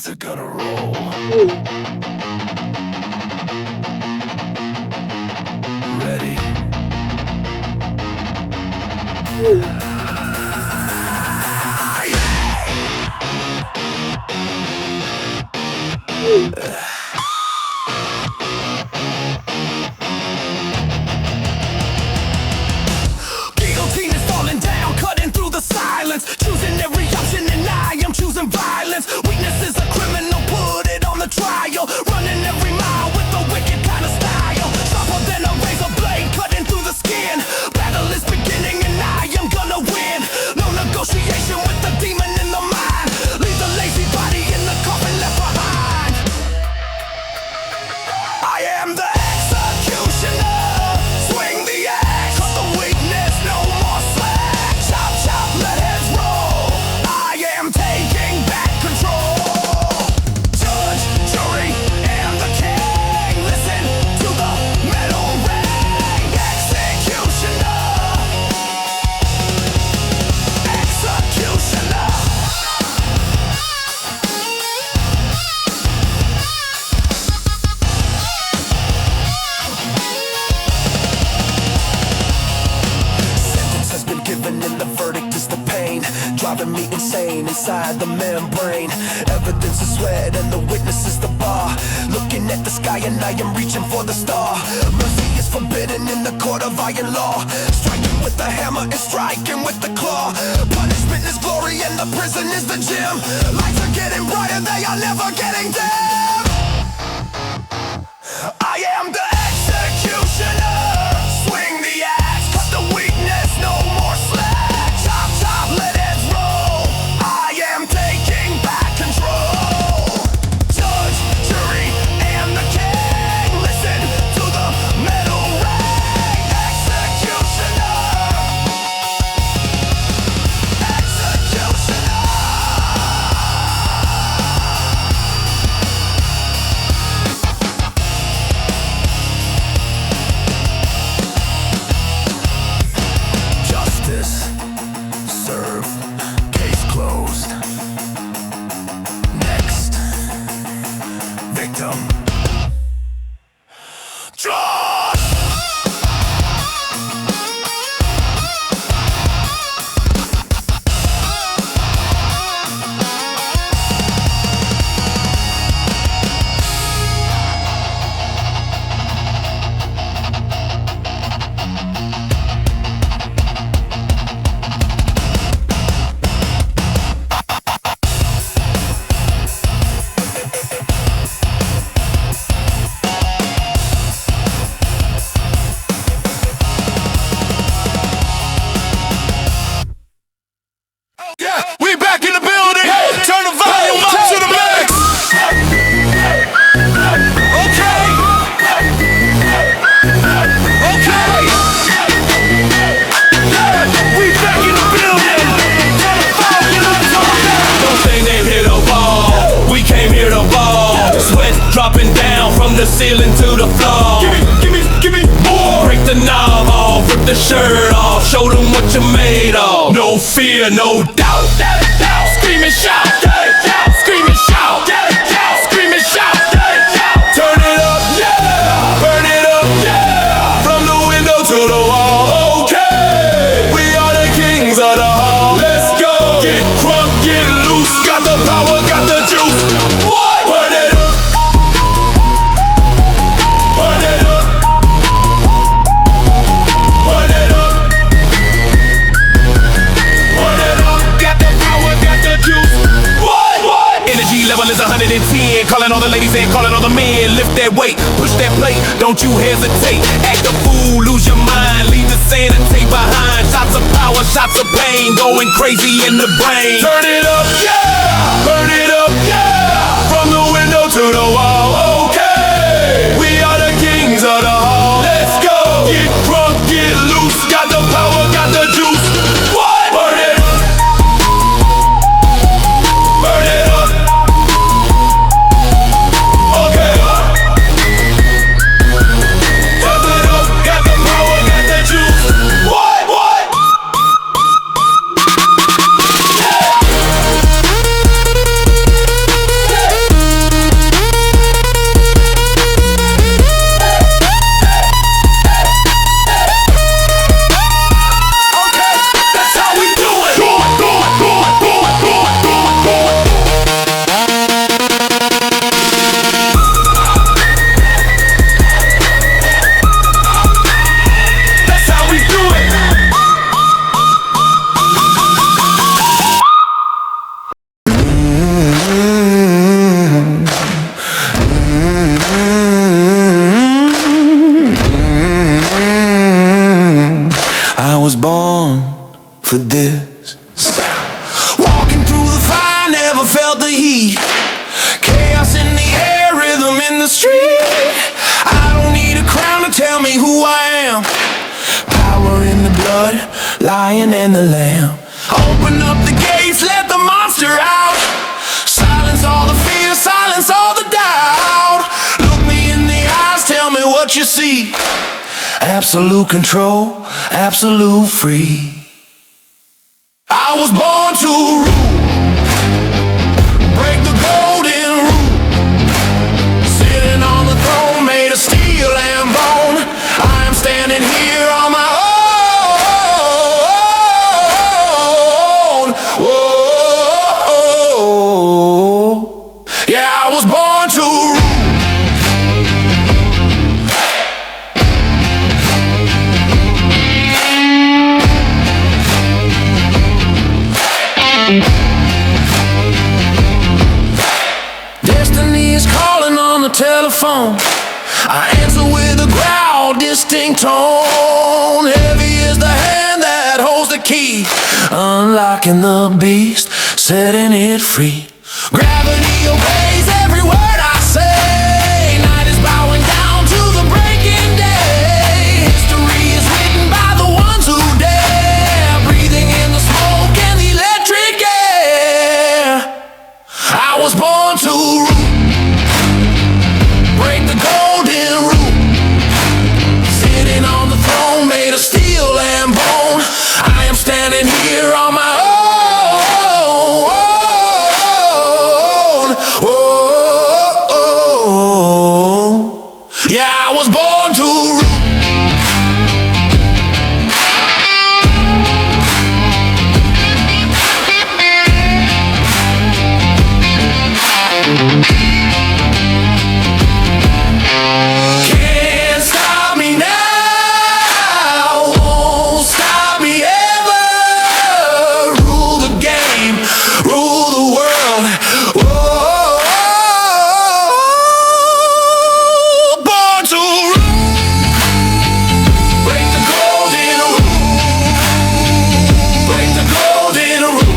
Let's gonna roll. Ready? Guillotine is falling down, cutting through the silence, choosing every option, and I am choosing violence. Weakness is a criminal, put it on the trial. Running every mile with a wicked kind of style, sharper than a razor blade, cutting through the skin. Battle is beginning, and I am gonna win. No negotiation with the demon in the mind. Leave the lazy body in the coffin left behind. I am the executioner. Swing the axe, cut the weakness, no more slack. Chop, chop, let heads roll. I am taking back control. Judge, jury, and the king. Listen to the metal ring. Executioner. Executioner. Sentence has been given and the verdict is the pain, driving me insane inside the membrane. Evidence is sweat and the witness is the bar. Looking at the sky and I am reaching for the star. Mercy is forbidden in the court of iron law. Striking with the hammer and striking with the claw. Punishment is glory and the prison is the gym. Lights are getting brighter, they are never getting dim. I am the executioner. Swing the axe, cut the weakness, no more slack. Chop, chop, let heads roll. I am taking back control. Judge, jury, and the king. Listen to the metal ring. Executioner. Executioner. Justice served, case closed. Next victim. Draw. Yeah, we back in the building. Turn the volume up to the max. Okay. Okay. Yeah, we back in the building. Turn the volume up to the max. Don't think they hit a ball. We came here to ball. Sweat dropping down from the ceiling to the floor. Give me more. Break the knob off, rip the shirt off. Show them what you're made of. No fear, no doubt. Scream and shout. Scream and shout. Scream and shout. Turn it up, yeah. Burn it up, yeah. From the window to the wall. Okay, we are the kings of the hall. Let's go. Get crunk, get loose. Got the power, got the juice. What? Burn it up. Burn it up. Burn it up. Burn it up. Got the power, got the juice. What? Energy level is 110. Calling all the ladies and calling all the men. Lift that weight, push that plate. Don't you hesitate. Act a fool, lose your mind. Leave the sand and tape behind. Shots of power, shots of pain. Going crazy in the brain. Turn it up, yeah. Burn it up, yeah. From the window to the wall. Okay, we are the kings of the hall. Let's go. Get drunk, get loose. Got the power, got the juice. What? Burn it up. Burn it up. Okay. Turn it up. Got the power, got the juice. What? Yeah. Lion and the lamb. Open up the gates, let the monster out. Silence all the fear, silence all the doubt. Look me in the eyes, tell me what you see. Absolute control, absolute free. I was born to rule. Break the golden rule. Sitting on the throne made of steel and bone. I am standing here on my own. Whoa. Yeah, I was born to rule. Destiny is calling on the telephone. I answer with a growl, distinct tone. Heavy is the hand that holds the key, unlocking the beast, setting it free. Gravity obeys every word I say. Night is bowing down to the breaking day. History is written by the ones who dare. Breathing in the smoke and the electric air. I was born to rule. Break the golden rule. Sitting on the throne made of steel and bone. I am standing here on my own. Yeah, I was born to rule. Can't stop me now, won't stop me ever. Rule the game, rule the world. Whoa, born to rule. Break the golden rule. Break the golden rule.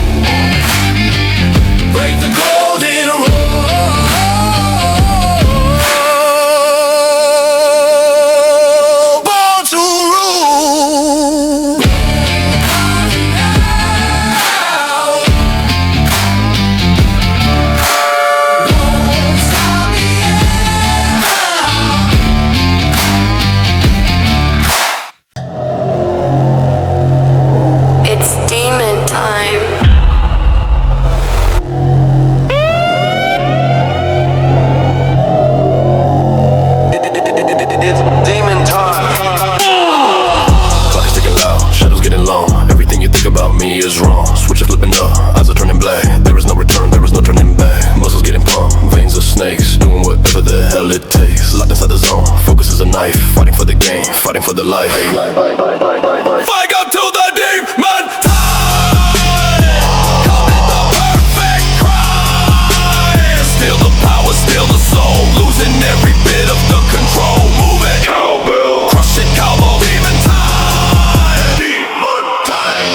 Break the golden rule. It's demon time. It's demon time. Clock is ticking loud, shadows getting long. Everything you think about me is wrong. Switches flipping up, eyes are turning black. There is no return, there is no turning back. Muscles getting pumped, veins are snakes. Doing whatever the hell it takes. Locked inside the zone, focus is a knife. Fighting for the game, fighting for the life. Fight up to the demon time. Commit the perfect crime. Steal the power, steal the soul. Losing every bit of the control. Move it, cowbell. Crush it, cowbell. Demon time. Demon time.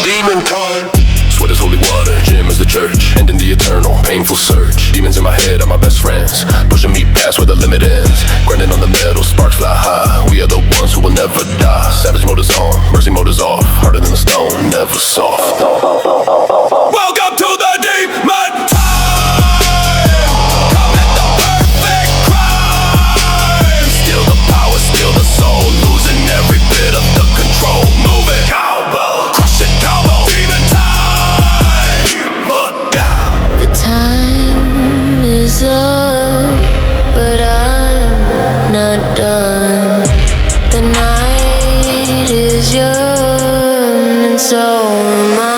Demon time. Sweat is holy water, gym is the church. Ending the eternal, painful search. Demons in my head are my best friends. Pushing me past where the limit ends. Grinding on the metal, sparks fly high. We are the ones who will never die. Savage mode is on, mercy mode is off. Harder than a stone, never soft. Welcome to the demon time. Commit the perfect crime. Steal the power, steal the soul. Losing every bit of the control. Move it, cowbell. Crush it, cowbell. Demon time. The time is up, but I'm not done. The night is young, and so am I.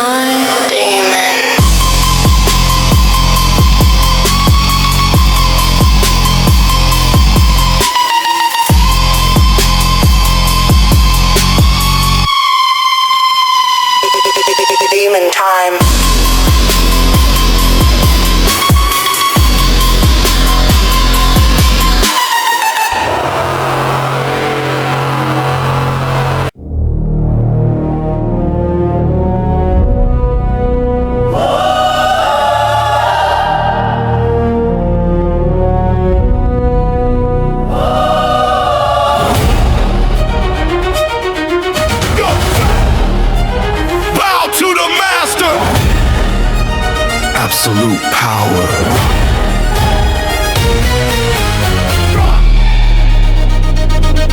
absolute power.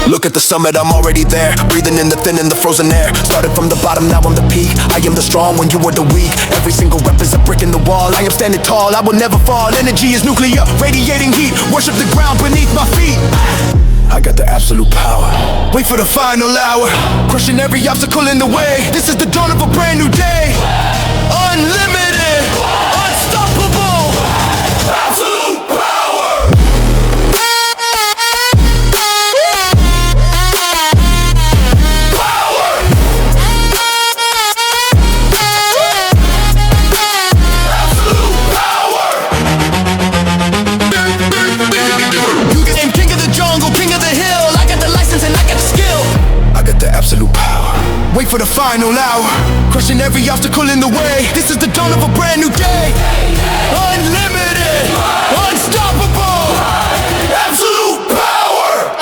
Look at the summit, I'm already there. Breathing in the thin and the frozen air. Started from the bottom, now I'm the peak. I am the strong when you are the weak. Every single rep is a brick in the wall. I am standing tall, I will never fall. Energy is nuclear, radiating heat. Worship the ground beneath my feet. I got the absolute power. Wait for the final hour. Crushing every obstacle in the way. This is the dawn of a brand new day. Unlimited, unstoppable, absolute power. Absolute power. Wait for the final hour. Crushing every obstacle in the way. This is the dawn of a brand new day. Unlimited, unstoppable, absolute power.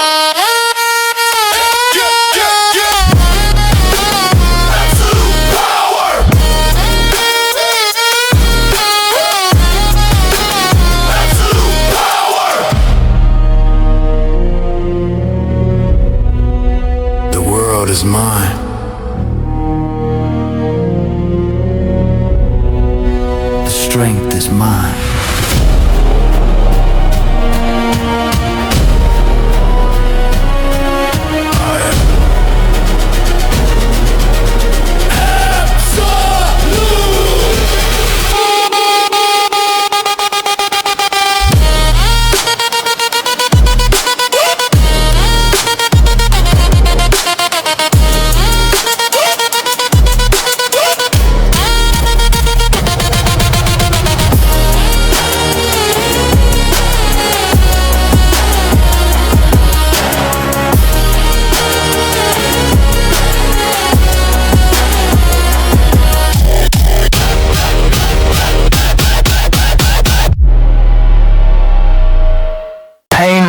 Absolute power. Absolute power. The world is mine. The strength is mine.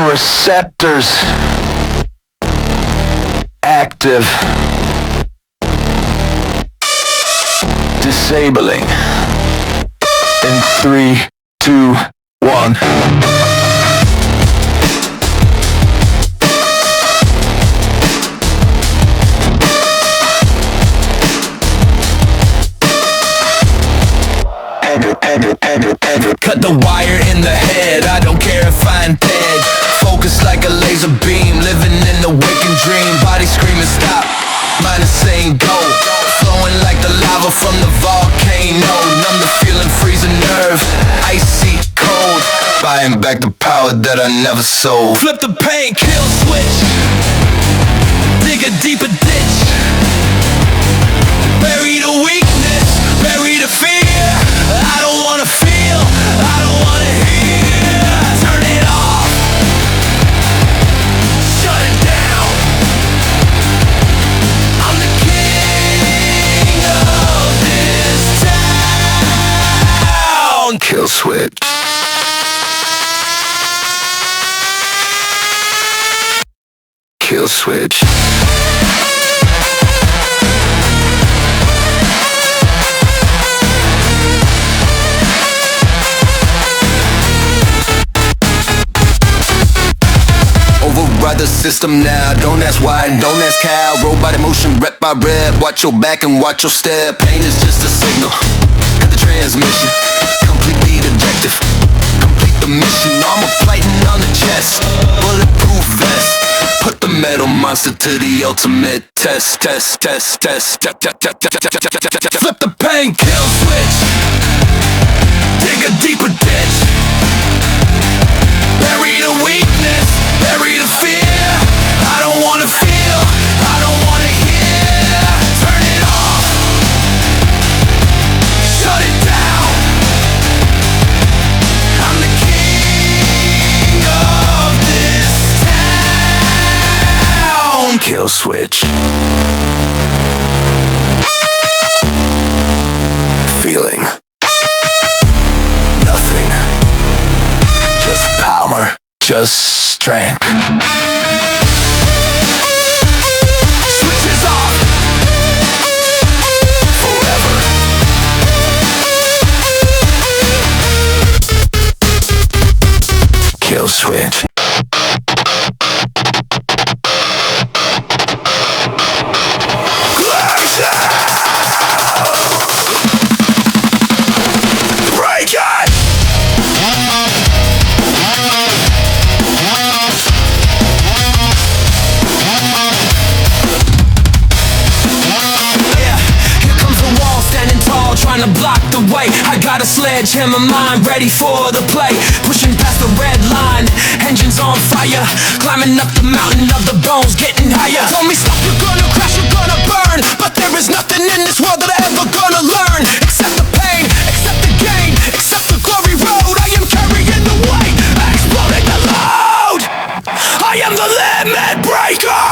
Receptors active, disabling in 3, 2, 1. Cut the wire in the head, I don't care if I'm dead. Focus like a laser beam, living in a waking dream. Body screaming stop, mind is saying go. Flowing like the lava from the volcano. Numb the feeling, freezing nerve, icy cold. Buying back the power that I never sold. Flip the pain, kill switch. Dig a deeper ditch. Bury the weakness, bury the fear. I don't wanna feel, I don't wanna hear. Turn it off, shut it down. I'm the king of this town. Kill switch. Kill switch. Override the system now, don't ask why and don't ask how. Robot emotion, rep by rep, watch your back and watch your step. Pain is just a signal, got the transmission, completely objective, complete the mission. Armor plating on the chest, bulletproof vest. Put the metal monster to the ultimate test, test, test, test. Flip the pain, kill switch. Dig a deeper ditch. Bury the weakness, bury the fear. I don't wanna feel, I don't wanna hear. Turn it off, shut it down. I'm the king of this town. Kill switch. Feeling nothing, just power, just strength. Switches off forever. kill switch. Break it! Trying to block the way. I got a sledgehammer mind ready for the play. Pushing past the red line, engines on fire. Climbing up the mountain of the bones, getting higher. Told me stop, you're gonna crash, you're gonna burn. But there is nothing in this world that I ever gonna learn. Except the pain, except the gain, except the glory road. I am carrying the weight, exploding the load. I am the limit breaker,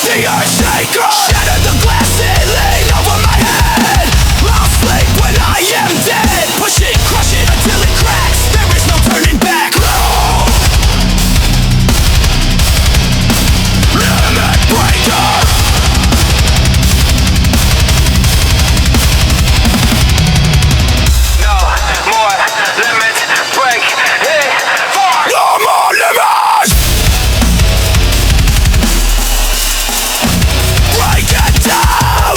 the earth shaker. Shatter the glass ceiling over my head. I'll sleep when I am dead. Push it, crush it until it cracks. There is no turning back. Limit breaker. No more limits. Break it for no more limits. Break it down.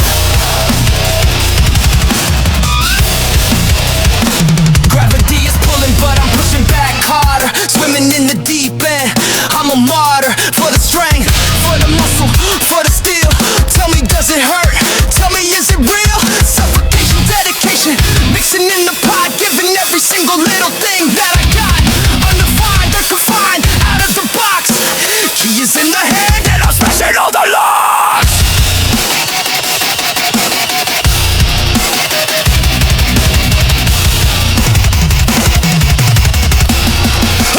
Gravity is pulling, but I'm pushing back harder. Swimming in the deep end, I'm a martyr. For the strength, for the muscle, for the steel. Tell me, does it hurt? Tell me, is it real? Suffocation, dedication, mixing in the pot, giving every single little thing that I got. Undefined, unconfined, out of the box. Key is in the hand and I'm smashing all the locks.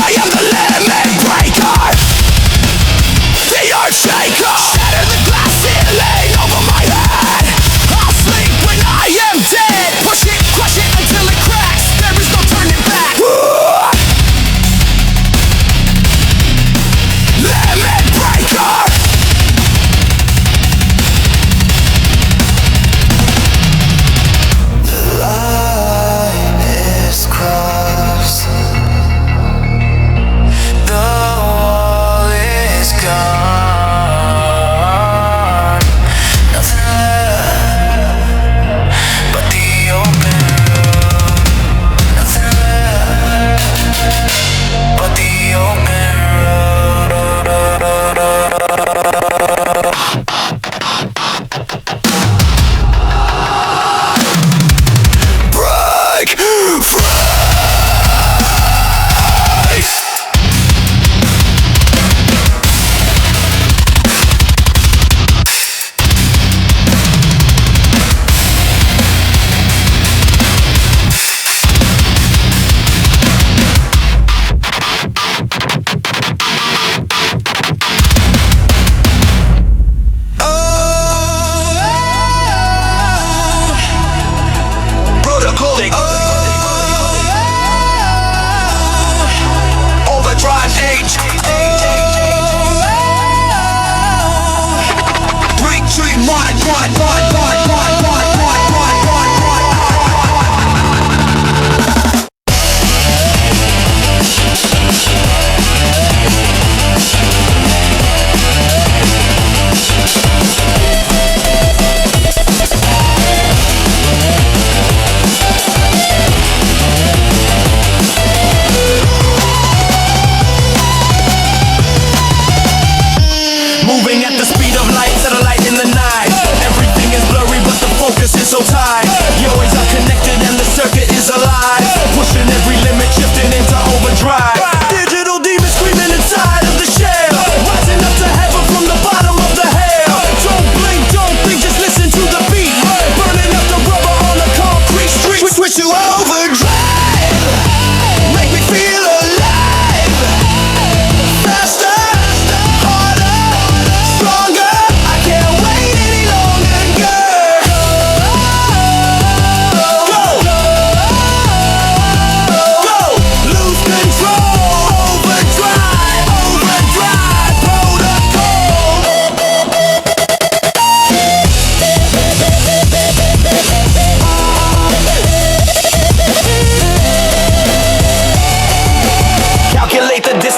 I am the limit breaker, the earth shaker. Shatter the glass ceiling over my head. I'll sleep when I am dead. Push it, crush it until it cracks. There is no turning back.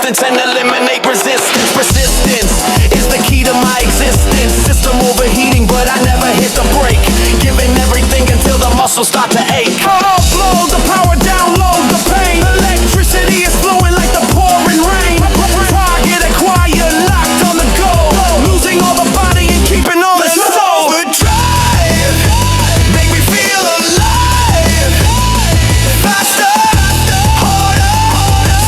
distance and eliminate resistance. Persistence is the key to my existence. System overheating, but I never hit the brake. Giving everything until the muscles start to ache. Upload the power, download the pain. Electricity is flowing like the pouring rain. Target acquired, locked on the go. Losing all the body and keeping all the soul. Overdrive, make me feel alive. Faster, harder,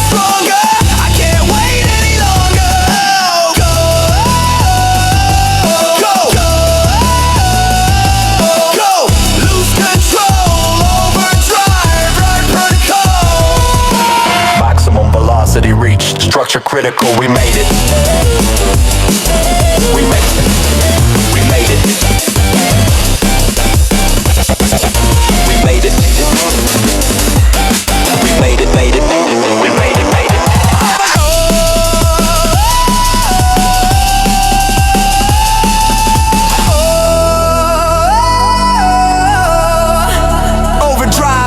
stronger. I can't wait any longer. Go, go, go, go. Lose control, overdrive, right protocol. Maximum velocity reached, structure critical. We made it. We made it. We made it. We made it. We made it, made it, made it. We made it, made it. Overdrive.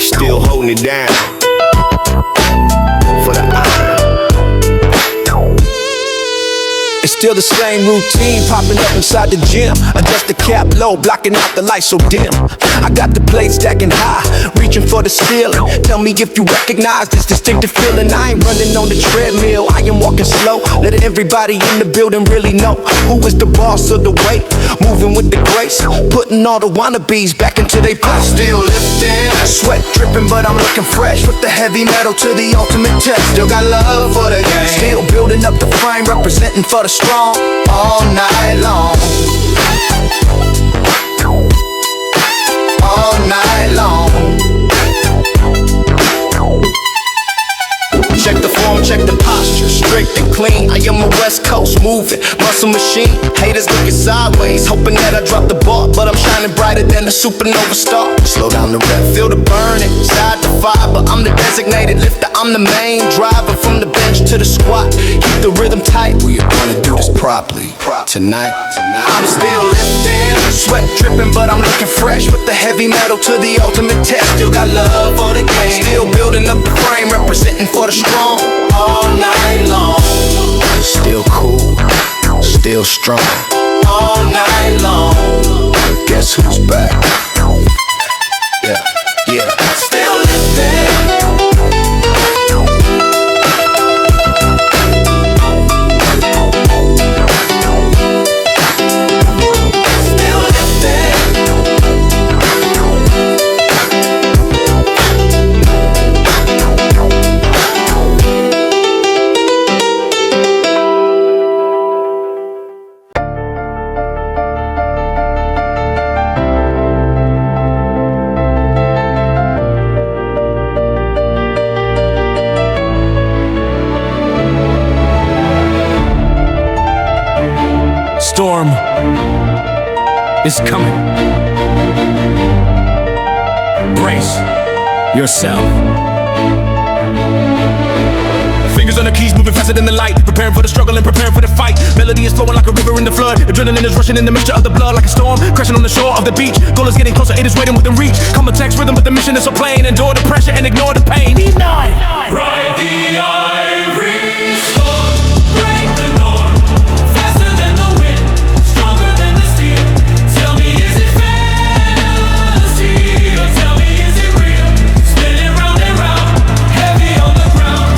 Still holding it down for the iron. It's still the same routine, popping up inside the gym. Adjust the cap low, blocking out the light so dim. I got the plate stacking high, reaching for the ceiling. Tell me if you recognize this distinctive feeling. I ain't running on the treadmill, I am walking slow. Let everybody in the building really know who is the boss of the weight. Moving with the grace, putting all the wannabes back into their place. Still lifting, sweat dripping, but I'm looking fresh. With the heavy metal to the ultimate test. Still got love for the game. Still building up the frame, representing for the strong all night long. All night long. Check the form, check the posture, strict and clean. I am a West Coast moving muscle machine. Haters looking sideways, hoping that I drop the ball, but I'm shining brighter than a supernova star. Slow down the rep, feel the burning, side to fiber. I'm the designated lifter, I'm the main driver. From the bench to the squat, keep the rhythm tight. We are gonna do this properly tonight. I'm still lifting, sweat dripping, but I'm looking fresh. With the heavy metal to the ultimate test. Still got love for the game. Still building up the frame, representing for the strong all night long. Still cool, still strong all night long. Guess who's back? Yeah, yeah. Still lifting. Storm is coming. Brace yourself. Fingers on the keys, moving faster than the light. Preparing for the struggle and preparing for the fight. Melody is flowing like a river in the flood. Adrenaline is rushing in the mixture of the blood like a storm crashing on the shore of the beach. Goal is getting closer, it is waiting within reach. Come a text rhythm, but the mission is so plain. Endure the pressure and ignore the pain. Ride the ivory storm, break the norm. Faster than the wind, stronger than the steel. Tell me, is it fantasy? Or tell me, is it real? Spinning round and round, heavy on the ground.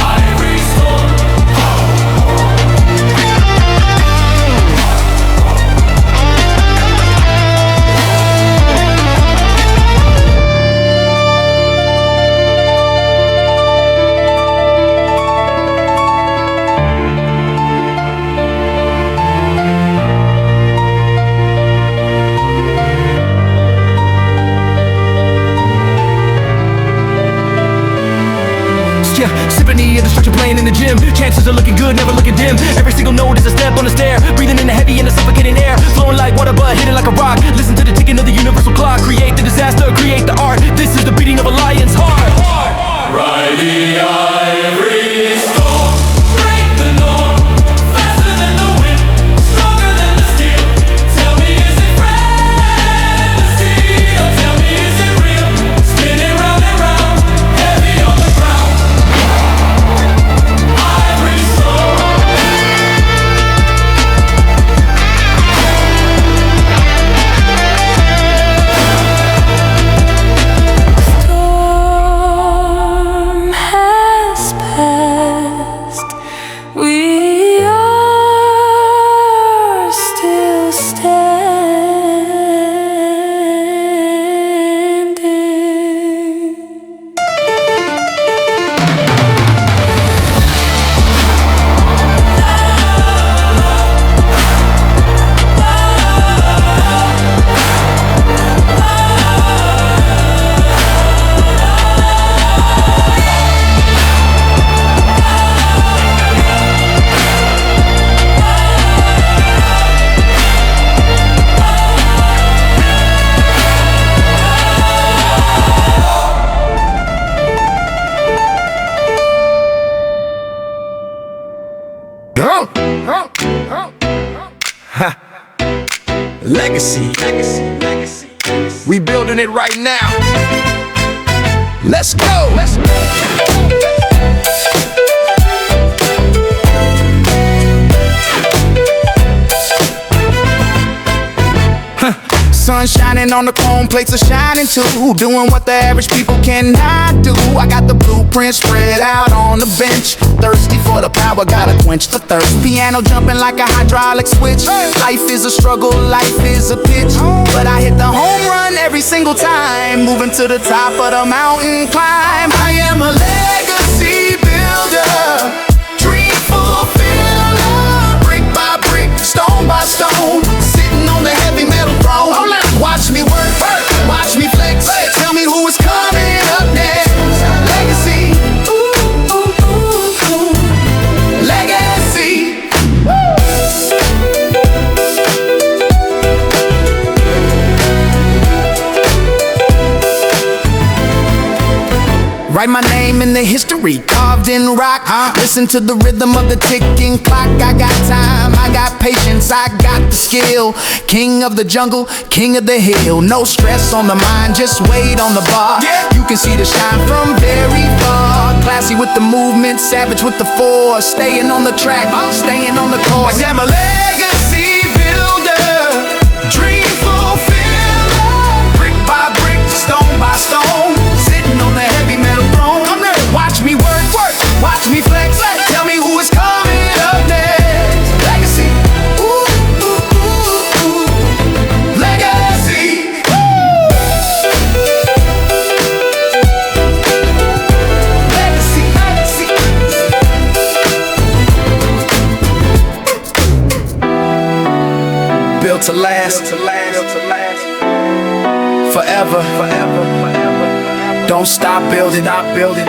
Ivory storm. in the gym. Chances are looking good, never looking dim. Every single note is a step on the stair. Breathing in the heavy and the suffocating air. Flowing like water but hitting like a rock. Listen to the ticking of the universal clock. Create the disaster, create the art. This is the beating of a lion's heart. Ride the ivory storm, break the norm, faster than the wind, stronger than the steel. Tell me, is it fantasy? Or tell me, is it real? Spinning round and round, heavy on the ground. Ivory storm. Storm has passed. We are still standing. Legacy. We building it right now. Let's go. Sun shining on the chrome plates are shining too. Doing what the average people cannot do. I got the blueprint spread out on the bench. Thirsty for the power, gotta quench the thirst. Piano jumping like a hydraulic switch. Life is a struggle, life is a pitch. But I hit the home run every single time. Moving to the top of the mountain climb. I am a legacy builder, dream fulfiller. Brick by brick, stone by stone, sitting on the heavy metal throne. Watch me work, watch me flex. Tell me who is coming up next. Legacy, ooh, ooh, ooh, ooh. Legacy. Write my name in the history, carved in rock. Listen to the rhythm of the ticking clock. I got time, I got patience, I got the skill. King of the jungle, king of the hill. No stress on the mind, just wait on the bar. You can see the shine from very far. Classy with the movement, savage with the force. Staying on the track, staying on the course. I'm a legacy builder, dream fulfiller. Brick by brick, stone by stone, sitting on the heavy metal throne. Watch me work, watch me flex. Tell me who is coming up next. Legacy, ooh, ooh, ooh, ooh. Legacy, legacy, legacy. Built to last, forever. Don't stop building, stop building.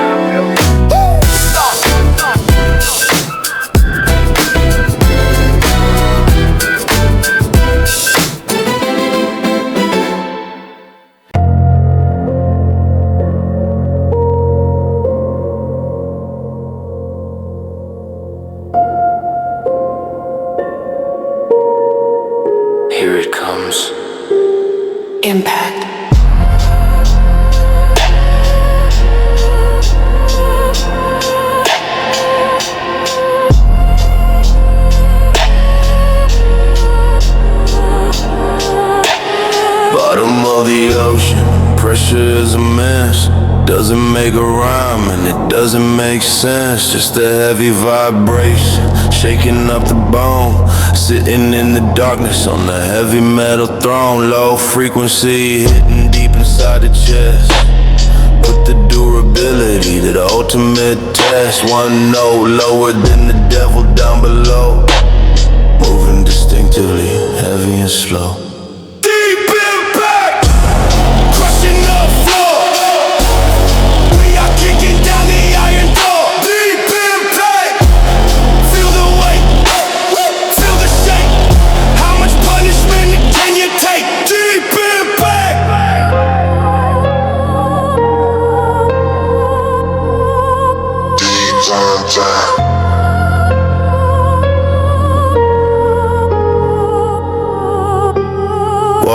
Here it comes. Impact. Bottom of the ocean, pressure is a mess. Doesn't make a rhyme and it doesn't make sense. Just a heavy vibration, shaking up the bone. Sitting in the darkness on the heavy metal throne. Low frequency hitting deep inside the chest. Put the durability to the ultimate test. One note lower than the devil down below. Moving distinctively, heavy and slow. Kicking down the iron door. Deep impact.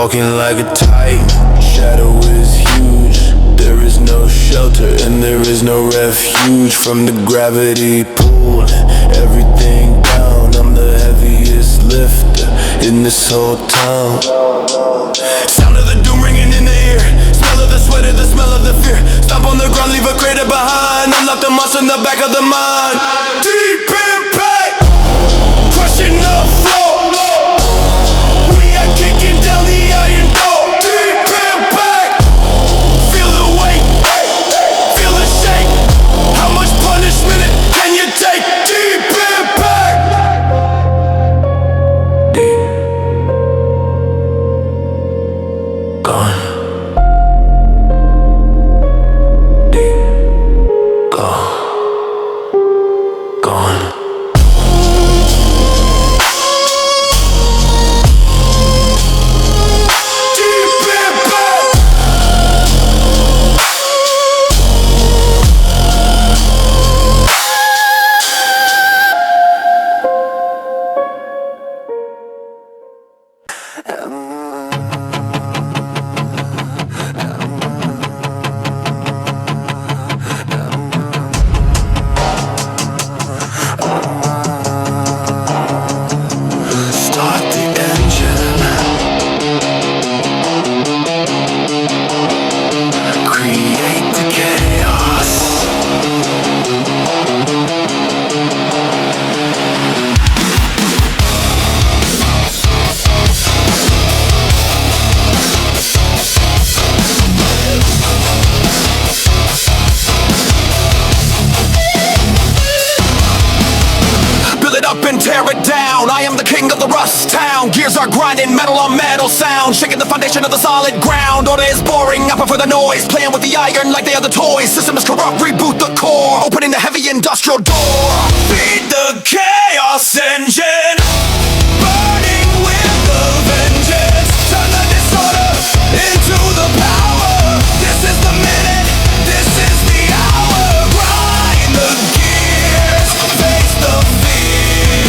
Walking like a titan, shadow is huge. There is no shelter and there is no refuge from the gravity pull. Everything down, I'm the heaviest lifter in this whole town. Sound of the doom ringing in the ear, smell of the sweat and the smell of the fear. Stomp on the ground, leave a crater behind. Unlock the monster in the back of the mind. Deep impact, crushing the floor. We are kicking down the iron door. Deep impact, feel the weight, feel the shake. How much punishment can you take? Deep impact. Deep gone. Deep gone. Gone. Start the engine. Create the chaos. Build it up and tear it down. I am the king of the rust town. Gears are grinding, metal on metal sound, shaking the foundation of the solid ground. Order is boring, I prefer the noise. Playing with the iron like they are the toys. System is corrupt, reboot the core. Opening the heavy industrial door. Feed the chaos engine. Burning with a vengeance. Turn the disorder into the power. This is the minute, this is the hour. Grind the gears, face the fears.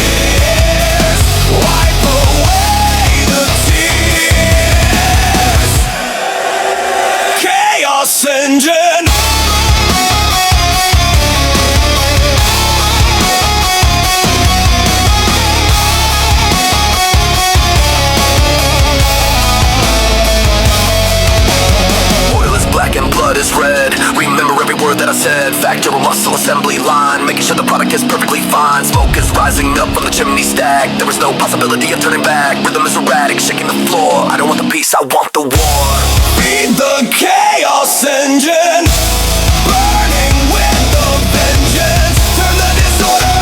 Wipe away the tears. Chaos engine. Oil is black and blood is red. Remember every word that I said. Factory muscle assembly line, making sure the product is perfectly fine. Smoke is rising up from the chimney stack. There is no possibility of turning back. Rhythm is erratic, shaking the floor. I don't want the peace, I want the war. Feed the chaos engine. Burning with a vengeance. Turn the disorder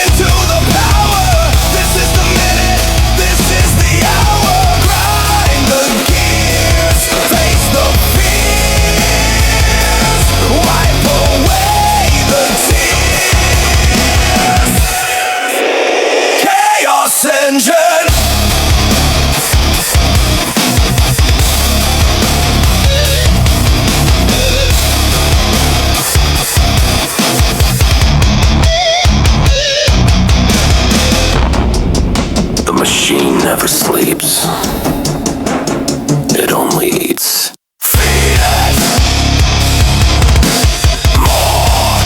into the power. This is the minute, this is the hour. Grind the gears, face the fears. Wipe away the tears. Chaos engine. The machine never sleeps. It only eats. Feed it more.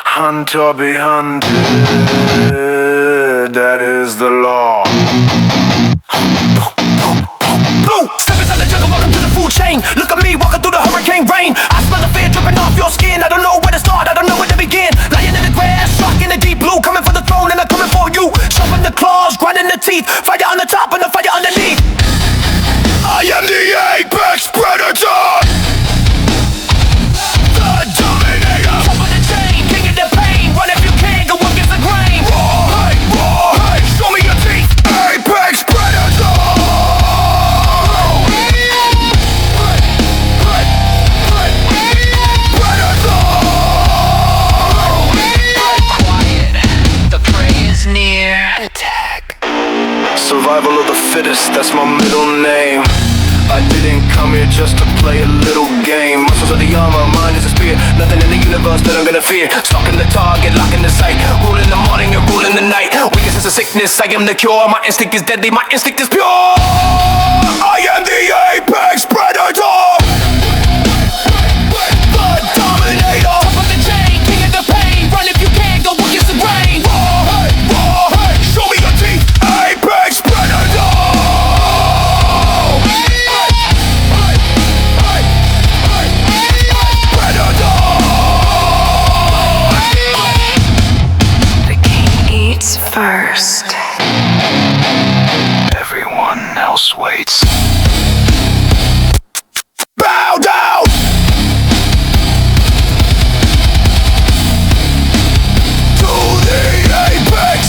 Hunt or be hunted, that is the law. Blue, step inside the jungle, welcome to the food chain. Look at me, walking through the hurricane rain. I smell the fear dripping off your skin. I don't know where to start, I don't know where to begin. Lying in the grass, shark in the deep blue. Coming for the throne and I'm coming for you. Sharpen the claws, grinding the teeth. Fire on the top and the fire underneath. I am the apex predator. The dominator. Top of the chain, king of the pain. Run if you can, go against the grain. Roar, hey, show me your teeth. Apex predator. Quiet, the prey is near. Attack. Survival of the fittest, that's my middle name. I didn't come here just to play a little game. Muscles of the arm, my mind is a spear. Nothing in the universe that I'm gonna fear. Stalking the target, locking the sight. Ruling the morning and ruling the night. Weakness is a sickness, I am the cure. My instinct is deadly, my instinct is pure. I am the apex predator. The dominator. Top of the chain, king of the pain. Run if you can, go against the grain. Hey, show me your teeth. Apex predator. Eats first. Everyone else waits. Bow down! To the apex!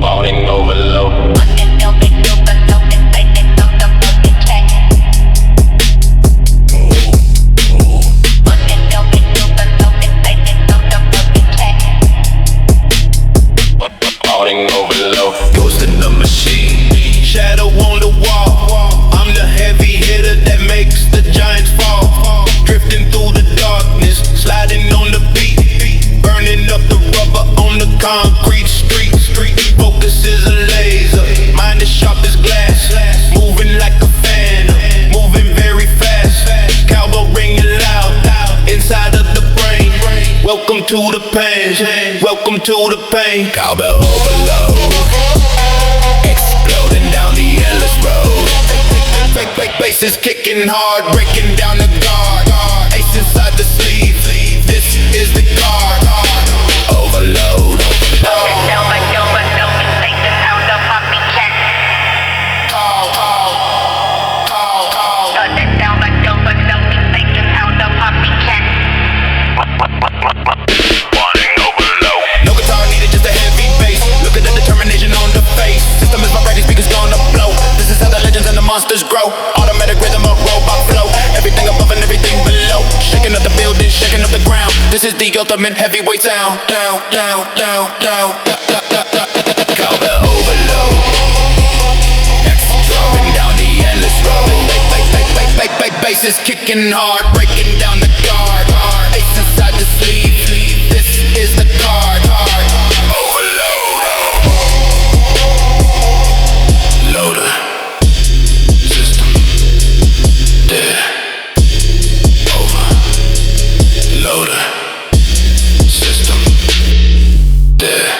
Morning overload. Morning overload. Ghost in the machine, shadow on the wall. I'm the heavy hitter that makes the giants fall. Drifting through the darkness, sliding on the beat, burning up the rubber on the concrete street. Focus is a laser, mind is sharp as glass. Moving like a phantom, moving very fast. Cowbell ringing loud, inside of the brain. Welcome to the pain, welcome to the pain. Cowbell overload, exploding down the endless road. Fake bass is kicking hard, breaking down the guard. Ace inside the sleeve, this is the guard. Overload. No guitar needed, just a heavy bass. Look at the determination on the face. System is vibrating, speakers gonna blow. This is how the legends and the monsters grow. Automatic rhythm of robot flow. Everything above and everything below. Shaking up the building, shaking up the ground. This is the ultimate heavyweight sound. Down, down, down, down. Cowbell overload. Dropping down the endless road. Bass is kicking hard, breaking down the guard. Ace inside the sleeve. This is the card. Overload. Loader. System. Dead. Overloader. System. Dead.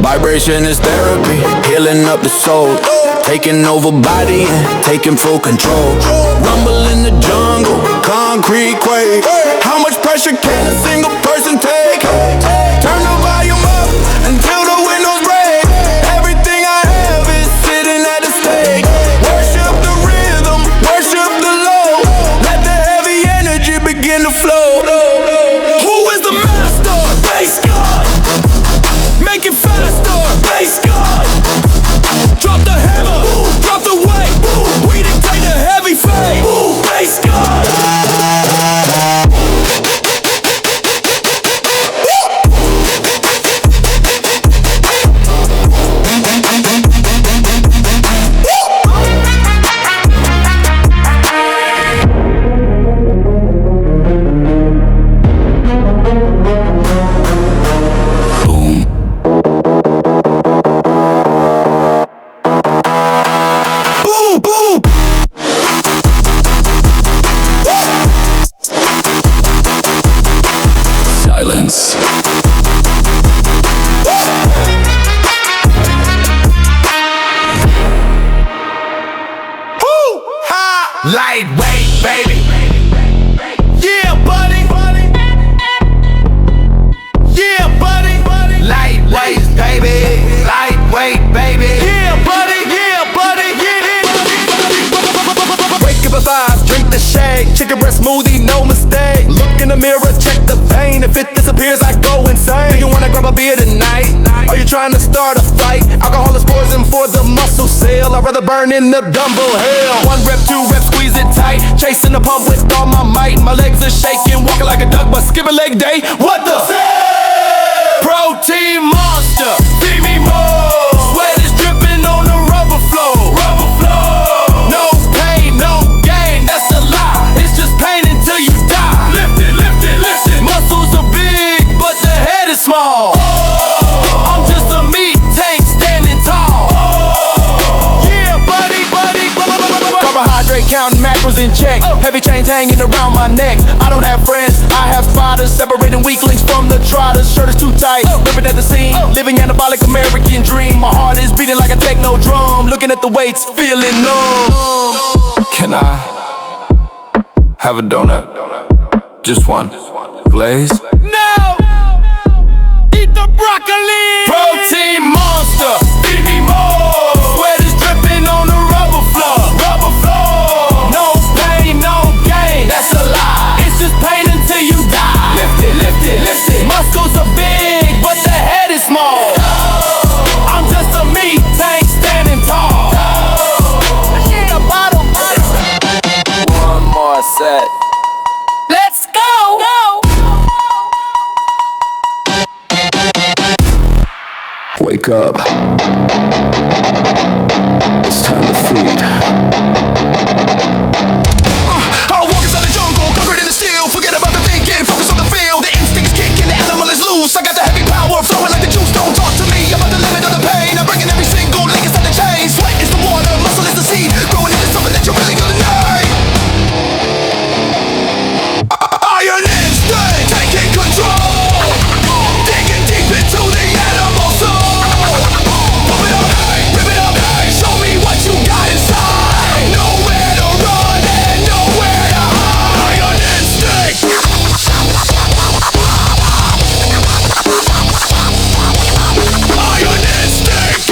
Vibration is therapy, healing up the soul, taking over body and taking full control. Rumble in the jungle, concrete quake. How much pressure can a single person take? Turn the volume up until the windows break. Everything I have is sitting at the stake. Worship the rhythm, worship the low. Let the heavy energy begin to flow. Who is the master? Bass God. Make it faster. Bass God. Drop the hammer, drop the weight. We dictate the heavy fate. Bass God. Silence. Lightweight, baby. Yeah, buddy. Yeah, buddy. Lightweight, baby. Lightweight, baby. Yeah, buddy. Yeah, buddy. Wake up at 5, drink the shake. Chicken breast smoothie, no mistake. Look in the mirror, check the vein. If it disappears, I go insane. Do you wanna grab a beer tonight? Are you trying to start a fight? Alcohol is poison for the muscle cell. I'd rather burn in the dumbbell hell. 1 rep, 2 rep, squeeze it tight. Chasing the pump with all my might. My legs are shaking, walking like a duck, but skip a leg day. What the? Protein monster, feed me more. Sweat is dripping on the rubber floor. No pain, no gain, that's a lie. It's just pain until you die. Lift it. Muscles are big, but the head is small. I'm just a meat tank standing tall. Yeah, buddy. Carbohydrate counting macros in check. Heavy chains hanging around my neck. I don't have friends, I have spotters. Separating weaklings from the trotters. Shirt is too tight, ripping at the seam. Living anabolic American dream. My heart is beating like a techno drum. Looking at the weights, feeling numb. Can I have a donut? Just one. Glaze? No! Eat the broccoli! Protein monster, feed me more. Sweat is dripping on the rubber floor. No pain, no gain, that's a lie. It's just pain until you die. Lift it. Muscles are big, but the head is small. I'm just a meat tank standing tall. Yeah, bottom. One more set. Let's go! Wake up. It's time to feed. I'll walk inside the jungle, covered in the steel. Forget about the thinking, focus on the field. The instinct's kicking, the animal is loose. I got the heavy power, flowing like the juice. Don't talk to me about the limit of the pain. I'm breaking every single link inside the chain. Sweat is the water, muscle is the seed. Growing into something that you're really gonna need. Iron instinct, taking control. Digging deep into the animal soul. Pump it up, rip it up, show me what you got inside. Nowhere to run and nowhere to hide. Iron instinct. Iron instinct.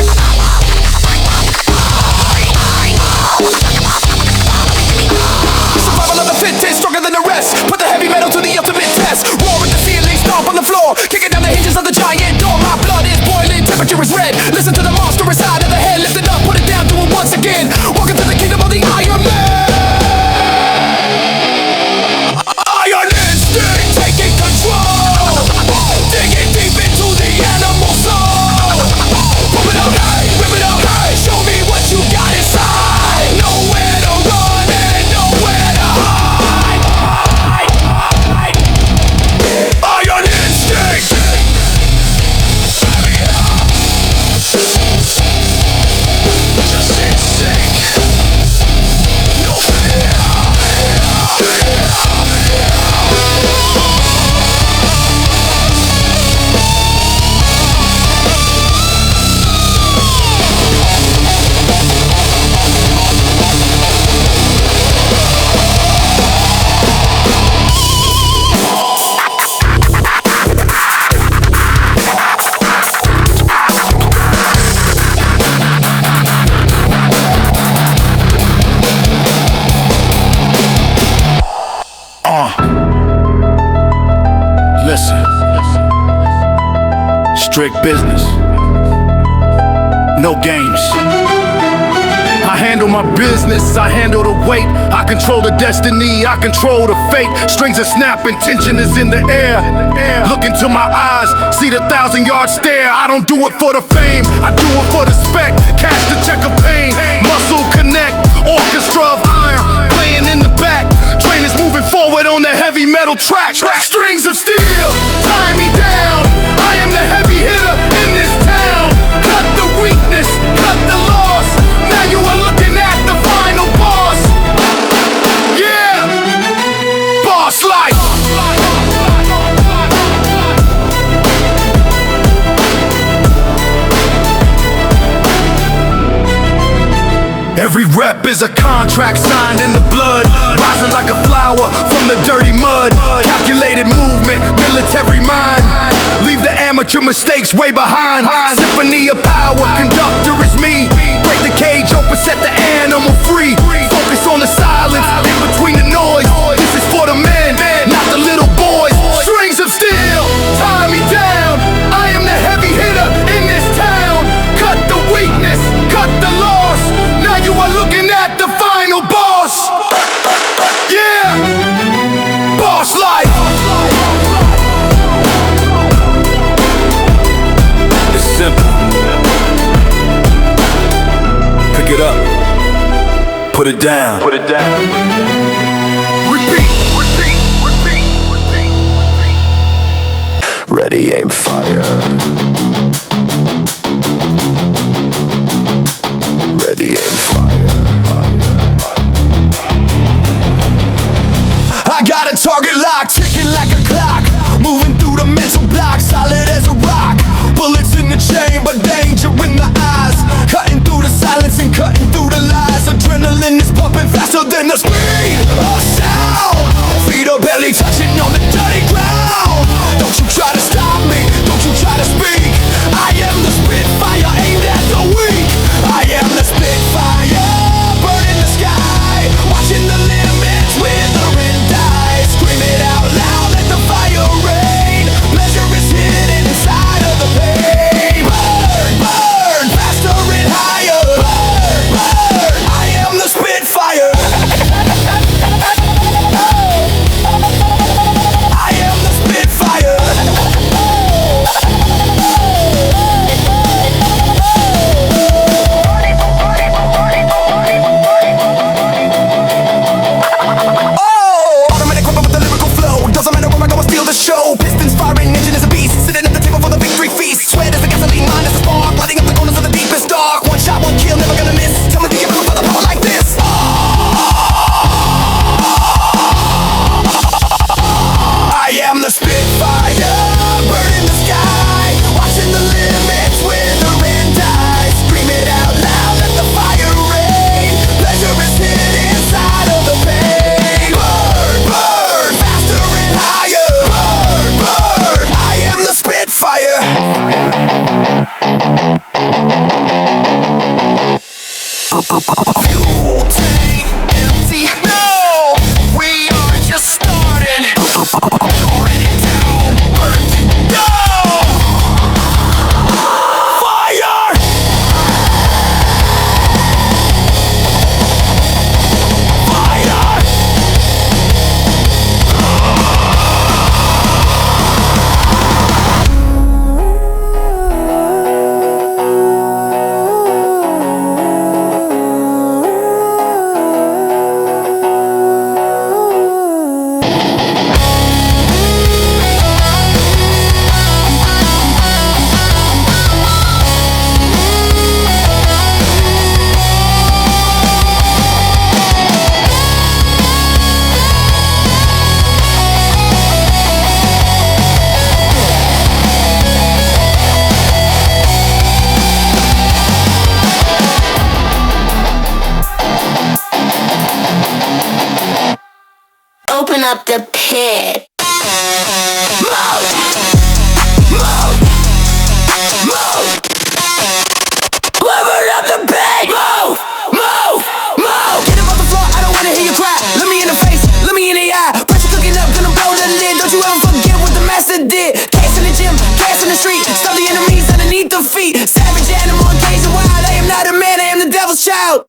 Survival of the fittest, stronger than the rest. Put the heavy metal to the ultimate test. Roar at the ceiling, stomp on the floor. Kicking down the hinges of the giant door. My blood is boiling, temperature is red. Listen to the monster inside of the head. Lift it up, put it down, do it once again. Walking to the kingdom of the Iron Man. Iron instinct, taking control. Digging deep into the animal soul. Pump it up, rip it up, show me what you got inside. Nowhere to run and nowhere to hide. Iron instinct. strict business, no games. I handle my business, I handle the weight, I control the destiny, I control the fate. Strings are snapping, tension is in the air. Look into my eyes, see the 1,000-yard stare. I don't do it for the fame, I do it for the spec. Cash the check of pain, muscle connect, orchestra of iron playing in the back. Trainers moving forward on the heavy metal track. Strings of steel, tie me down. I am the heavy hitter in this town. Cut the weakness, cut the loss. Now you are looking at the final boss. Yeah, boss life. Every rep is a contract signed in the blood. Rising like a flower from the dirty mud. Calculated movement, military mind. Leave the amateur mistakes way behind. Symphony of power, conductor is me. Break the cage open, set the animal free. Focus on the silence, in between the noise. This is for the men, not the little boys. Strings of steel, tie me down. I am the heavy hitter in this town. Cut the weakness, cut the loss. Now you are looking at the final boss. Yeah, boss life. It's simple. Pick it up, put it down, put it down. Repeat, repeat, repeat, repeat, repeat. Ready, aim, fire. Ready, aim, fire. I got a target lock, ticking like a clock. Moving through the mental block, solid as a rock. Bullets in the chamber, danger in the eyes. Cutting through the silence and cutting through the lies. Adrenaline is pumping faster than the speed of sound. Feet or belly touching on the dirty ground. Don't you try to stop me, don't you try to speak. I am the Spitfire aimed at the weak. I am the Spitfire, burning the sky. Watching the limits wither and die. Scream it out loud, let the fire rain. Pleasure is hidden inside of the pain. Burn, burn, faster and higher. Burn, burn, I am the Spitfire. I am the Spitfire. Oh, automatic weapon with the lyrical flow. Doesn't matter where I go, I steal the show. Pistons firing, engine is a beast. Sitting at the table for the victory feast. Sweat is the gasoline, mind is a spark. Lighting up the corners of the deepest dark. One shot, one kill, never gonna miss. Tell me to give up for the power like this. I am the Spitfire, burning the sky. Watching the limits wither and die. Scream it out loud, let the fire rain. Pleasure is hid inside of the pain. Burn, burn, faster and higher. Burn, burn, I am the Spitfire. Fuel tank empty. No, we are just starting. Already down, burnt down. Fire! Fire! Open up the pit. Move! Move! Move! Open up the pit! Move! Move! Move! Get up off the floor, I don't wanna hear you cry. Look me in the face, look me in the eye. Pressure cooking up, gonna blow the lid. Don't you ever forget what the master did. Case in the gym, gas in the street. Stop the enemy. street. Savage animal, crazy wild. I am not a man, I am the devil's child.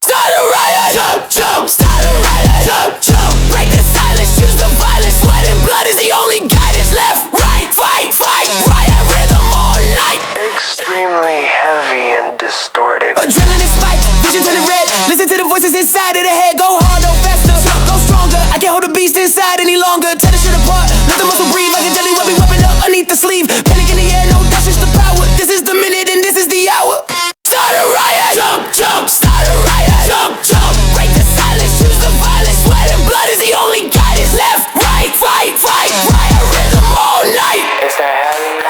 Start a riot, jump, jump. Start a riot, jump, jump. Break the silence, choose the violence. Sweat and blood is the only guidance. Left, right, fight, fight. Riot rhythm all night. Extremely heavy and distorted. Adrenaline spike, vision turning red. Listen to the voices inside of the head. Go hard, no faster, go stronger. I can't hold the beast inside any longer. Tear the shit apart, let the muscle breathe like a jelly weapon. Weapon up underneath the sleeve. Panic in the air, no doubt, it's the power. This is the minute and this is the hour. Start a riot, jump, jump. Start a riot, jump, jump. Break the silence, choose the violence. Sweat and blood is the only guidance. Left, right, fight, fight. Riot rhythm all night. Is that heavy?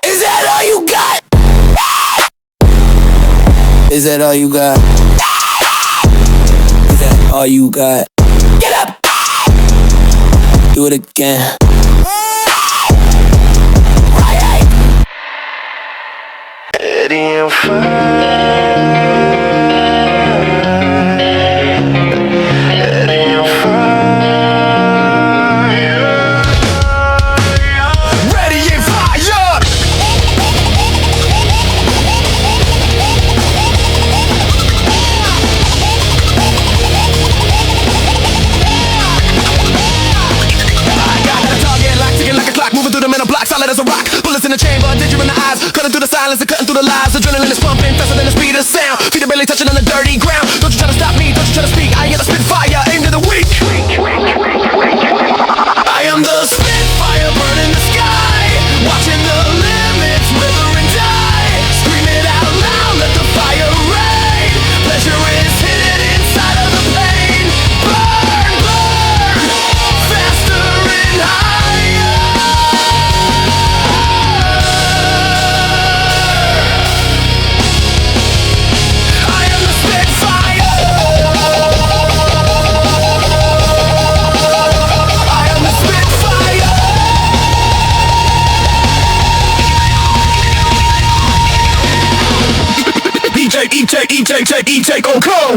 Is that all you got? Is that all you got? Is that all you got? Get up! Do it again. Eddie and Fire. Solid as a rock, bullets in the chamber, danger in the eyes, cutting through the silence and cutting through the lies. Adrenaline is pumping faster than the speed of sound. Feet are barely touching on the dirty ground. Don't you try to stop me, don't you try to speak. I am the spitfire, aim to the weak. I am the spitfire, burning the sky, watching the limits wither and die. Scream it out loud, let the fire rain. Pleasure is hidden inside of the pain. Burn, burn, faster and higher. E-take, oh, cool.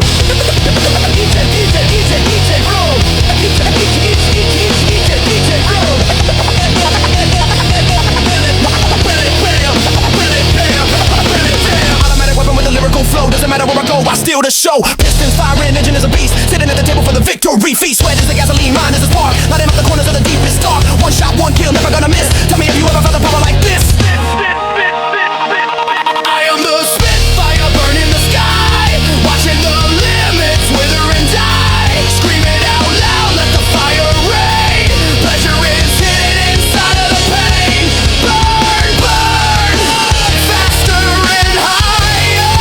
Automatic weapon with a lyrical flow. Doesn't matter where I go, I steal the show. Pistons firing, engine is a beast. Sitting at the table for the victory feast. Sweat is the gasoline, mine is a spark. Lighting up the corners of the deepest dark. One shot, one kill, never gonna miss. Tell me if you ever felt a power like this. I am the spitfire burning the sky, watching the limits wither and die. Scream it out loud, let the fire rain. Pleasure is hidden inside of the pain. Burn, burn, faster and higher.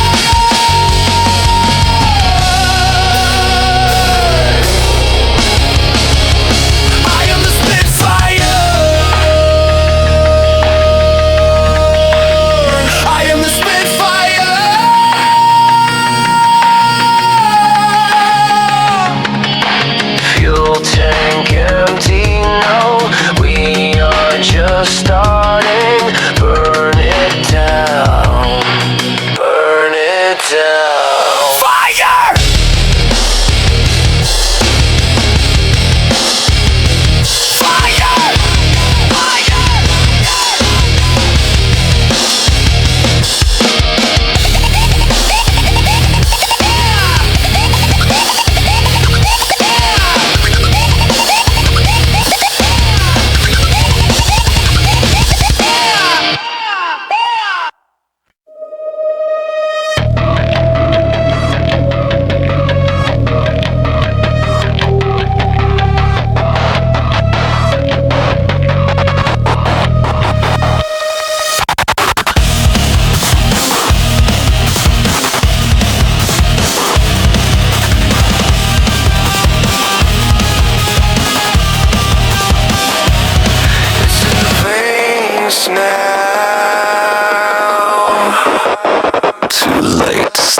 I am the spitfire. I am the spitfire. Fuel tank empty, no, we are just starting. Burn it down, burn it down. Fire! Fire!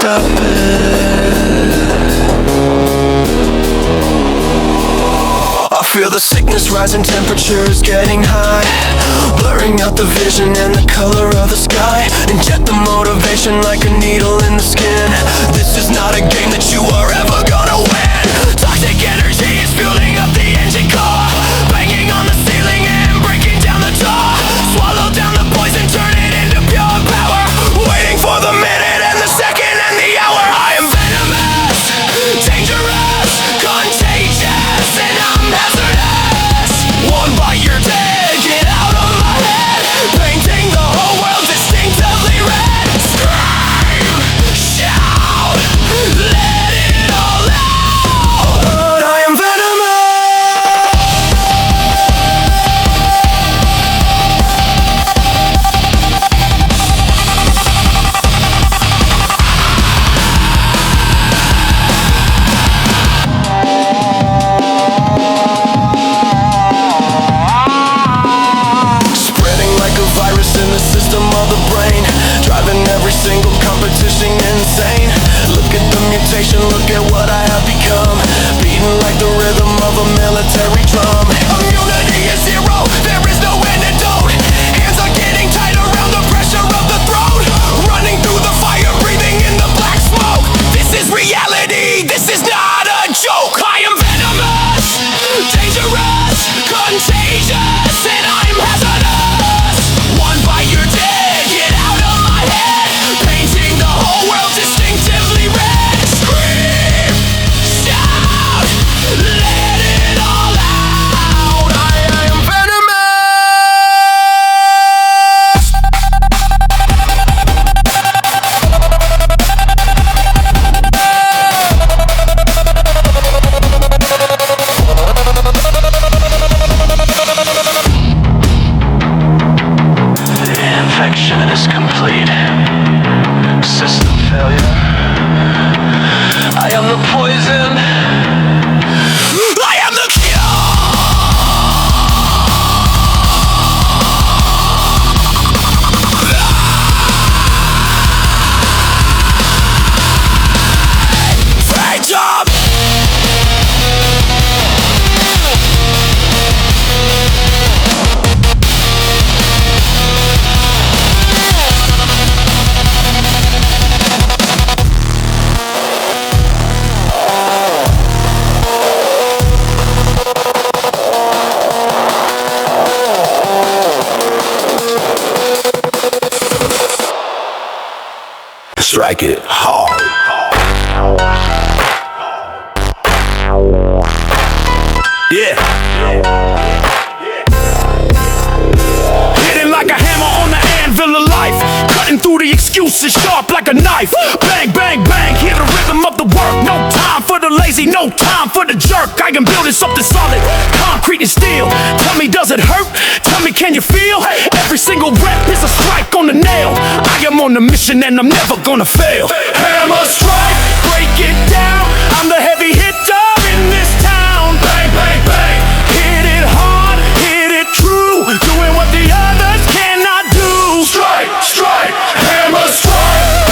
stop it. I feel the sickness rising, temperatures getting high, blurring out the vision and the color of the sky. Inject the motivation like a needle in the skin. This is not a game that you are ever gonna win. Toxic energy is fueling up the engine core, banging on the ceiling and breaking down the door. Swallow down the poison, turn it into pure power. system of the brain, driving every single competition insane. Look at the mutation, look at what I have become, beating like the rhythm of a military drum. Immunity is zero, there is no antidote. Hands are getting tight around the pressure of the throat, running through the fire, breathing in the black smoke. This is reality, this is not a joke. I am venomous, dangerous, contagious, and I'm hazardous. One bite you're dead, get out of my head, painting the whole world distinctively red. Scream, shout, let it all out. I am venomous. Infection is complete. System failure. I am the poison. I am the cure. Great job. Strike it hard. Yeah. Hitting like a hammer on the anvil of life, cutting through the excuses sharp like a knife. Bang, bang, bang, hear the rhythm of the work. No time for the lazy, no time for the jerk. I am building something solid, concrete and steel. Tell me, does it hurt? Tell me, can you feel? Every single rep is a strike on the nail. I am on a mission and I'm never gonna fail. Hammer strike, break it down. I'm the heavy hitter in this town. Bang, bang, bang, hit it hard, hit it true, doing what the others cannot do. Strike, strike, hammer strike.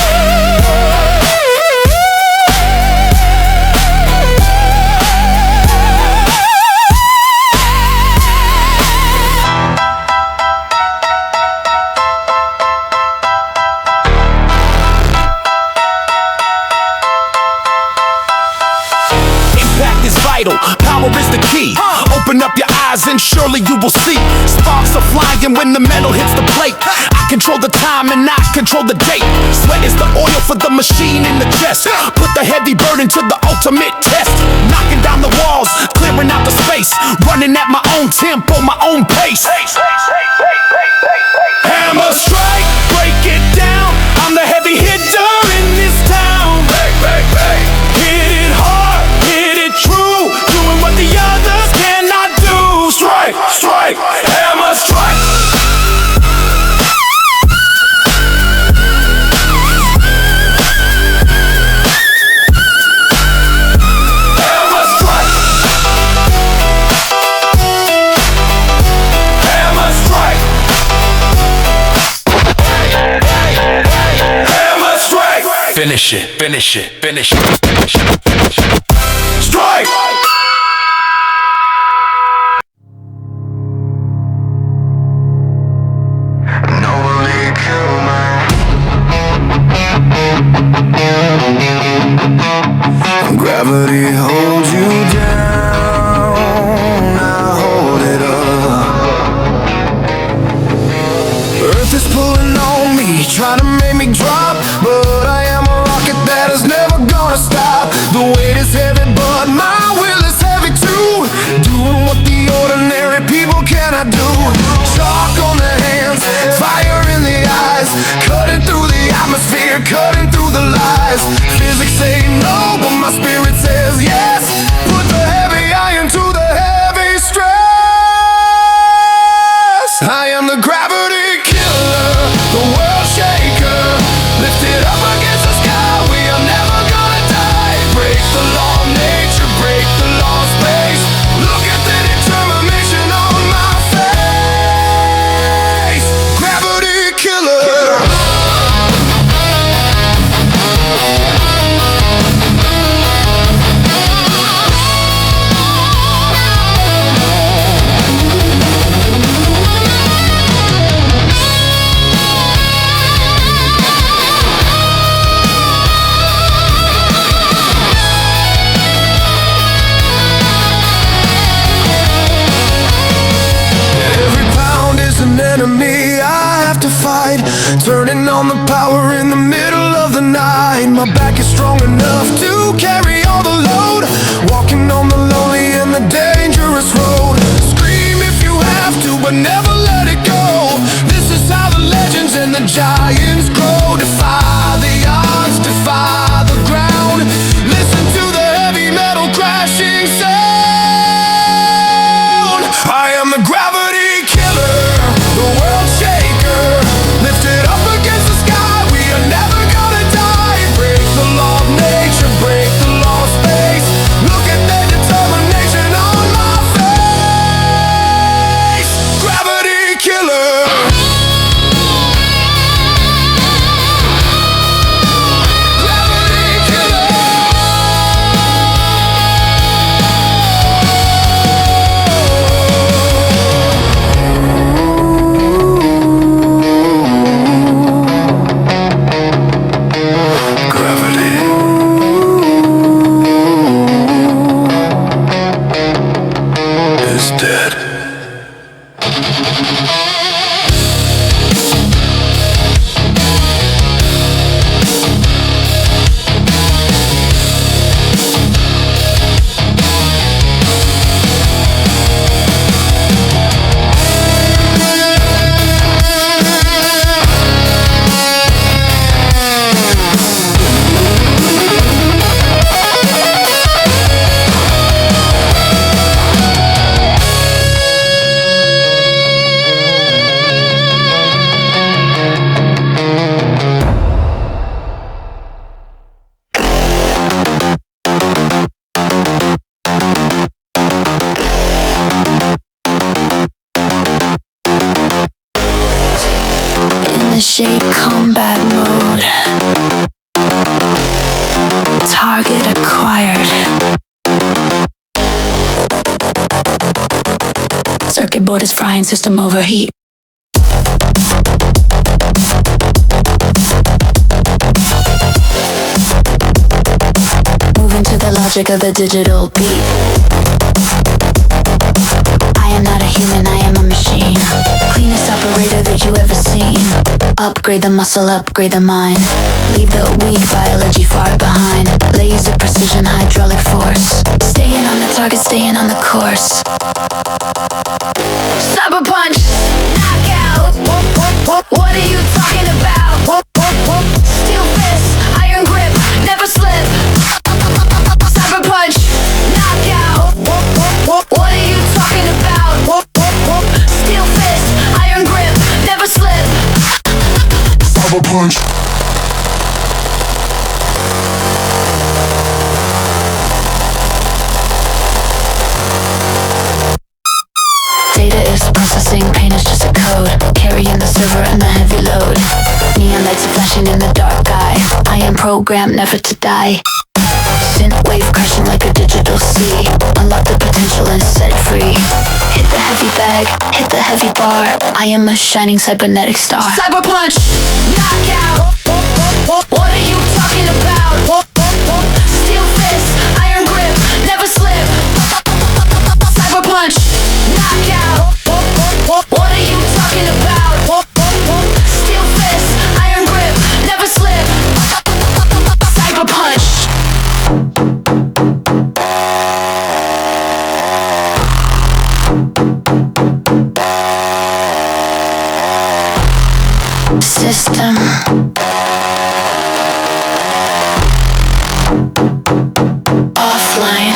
Power is the key. Open up your eyes and surely you will see. Sparks are flying when the metal hits the plate. I control the time and I control the date. Sweat is the oil for the machine in the chest. Put the heavy burden to the ultimate test. Knocking down the walls, clearing out the space. Running at my own tempo, my own pace. Hammer strike, break it down. I'm the heavy hitter in this town. Bang, bang, bang, hit it hard, hit it true, doing what the others cannot do. Strike, strike, hammer strike. Hammer strike. Hammer strike. Hammer strike. Finish it, finish it, finish it, finish it, finish it. Strike. Gravity holds you down, I hold it up. Earth is pulling on me, trying to make me drop, but I am a rocket that is never gonna stop. The weight is heavy, but my will is heavy too. Doing what the ordinary people cannot do. Chalk on the hands, fire in the eyes, cutting through the atmosphere, cutting through the lies. Physics say no, but my spirit says yes. Put the heavy iron to the heavy stress. I am the gravity killer, the world shaker. Lift it up against the sky, we are never gonna die. Break the law of nature, break the law of space. Look at the determination on my face. light, turning on the power in the middle of the night. My back is strong enough to carry all the load, walking on the lonely and the dangerous road. Scream if you have to, but never let it go. This is how the legends and the giants grow. Defy the odds, defy the ground. Listen to the heavy metal crashing sound. I am the gravity killer, the world shaker, lifted up against the sky. We are never gonna die. Break the law of nature, break the law of space. Look at the determination on my face. Gravity killer. Initiate combat mode. Target acquired. Circuit board is frying, system overheat. Moving to the logic of the digital beat. I am not a human, I am a machine. Cleanest operator that you ever seen. Upgrade the muscle, upgrade the mind. Leave the weak biology far behind. Laser precision, hydraulic force. Staying on the target, staying on the course. Cyber punch, knockout. What are you talking about? Steel fist, iron grip, never slip. Cyber punch, knockout. What are you talking about? Steel fist, iron grip, never slip. Cyber punch. Data is processing, pain is just a code. Carrying the server and the heavy load. Neon lights are flashing in the dark eye. I am programmed never to die. Synthwave crashing like a digital sea. Unlock the potential and set it free. Hit the heavy bag, hit the heavy bar. I am a shining cybernetic star. Cyber punch, knockout. What are you talking about? Steel fist, iron grip, never slip. Cyber punch, knockout. What are you talking about? Steel fist, iron grip, never slip. Cyber punch. System offline.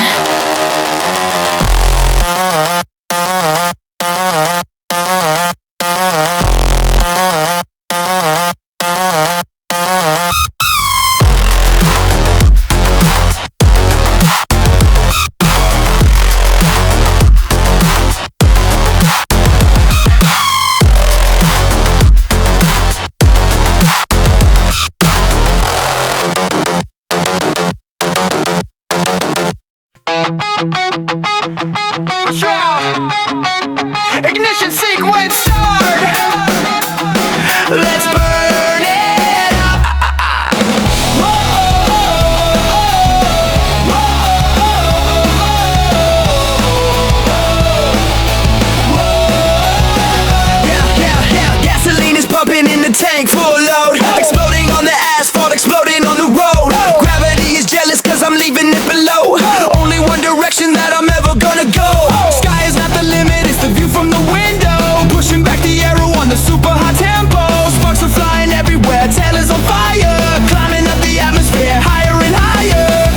tank full load. Exploding on the asphalt, exploding on the road. Gravity is jealous cause I'm leaving it below. Only one direction that I'm ever gonna go. Sky is not the limit, it's the view from the window. Pushing back the arrow on the super high tempo. Sparks are flying everywhere, tail is on fire. Climbing up the atmosphere, higher and higher.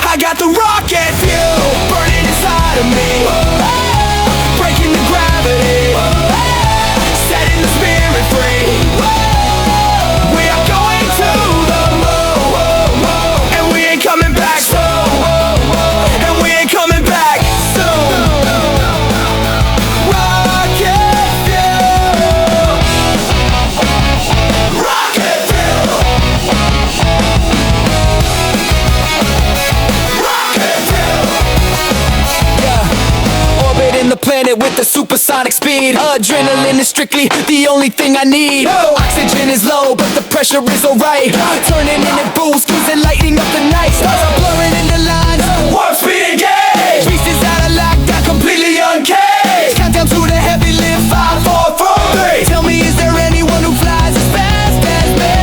I got the rocket fuel burning inside of me. Breaking the gravity, setting the spirit free. We are going to the moon, and we ain't coming back soon. And we ain't coming back soon. Rocket fuel, rocket fuel, rocket fuel. Yeah, orbiting the planet with the supersonic speed. Adrenaline is strictly the only thing I need. Oxygen is low, but the pressure is alright. Turning in it boosts, and lighting up the night. Stars are blurring in the lines. Warp speed engage. Beast is out of lockdown, completely uncaged. Countdown to the heavy lift. 5, 4, 3. Tell me, is there anyone who flies as fast as me?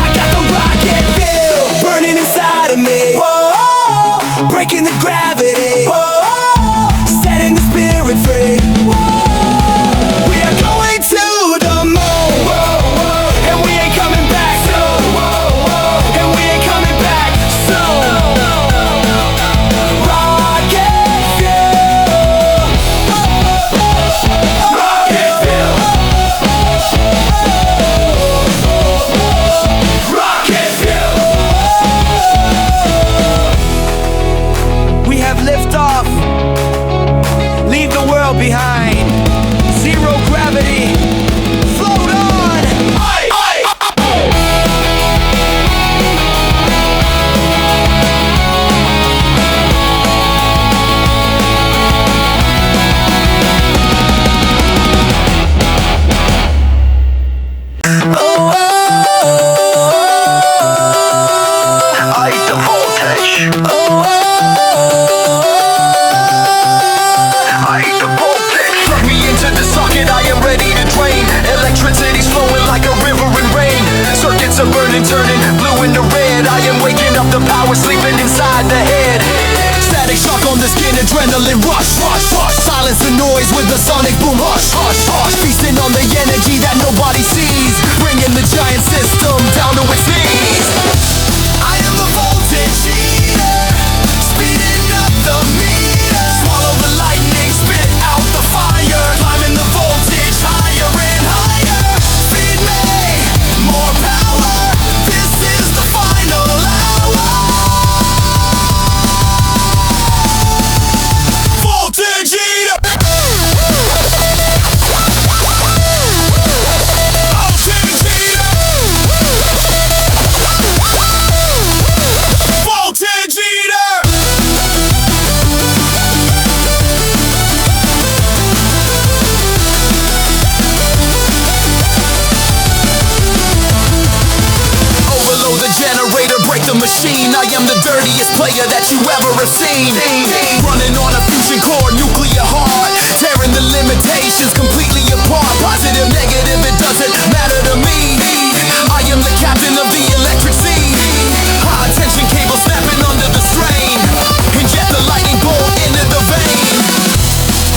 I got the rocket fuel burning inside of me. Whoa, breaking the gravity. Whoa, setting the spirit free. We are going to the moon, and we ain't coming back soon. And we ain't coming back soon. Rocket fuel, rocket fuel, rocket fuel. We have liftoff. Leave the world behind. Zero gravity. Float on. I eat the voltage. I eat the voltage. Plug me into the socket, I am ready to drain. Electricity's flowing like a river in rain. Circuits are burning, turning blue into red. I am waking up the power sleeping inside the head. Static shock on the skin, adrenaline rush, rush, rush. Silence the noise with the sonic boom, hush, hush, hush. Feasting on the energy that nobody sees. Bringing the giant system down to its knees. I am the voltage eater, speeding up the meter. Swallow the lightning, spit out the fire. Climbing the voltage higher and higher. Feed me more power. This is the final hour. Voltage eater. Voltage eater. Voltage eater. Overload the generator, break the machine. I am the dirtiest player that you ever have seen. Running on a fusion core, nuclear heart. Tearing the limitations completely apart. Positive, negative, it doesn't matter to me. I am the captain of the electric sea. High tension cable snapping under the strain. Inject the lightning bolt into the vein.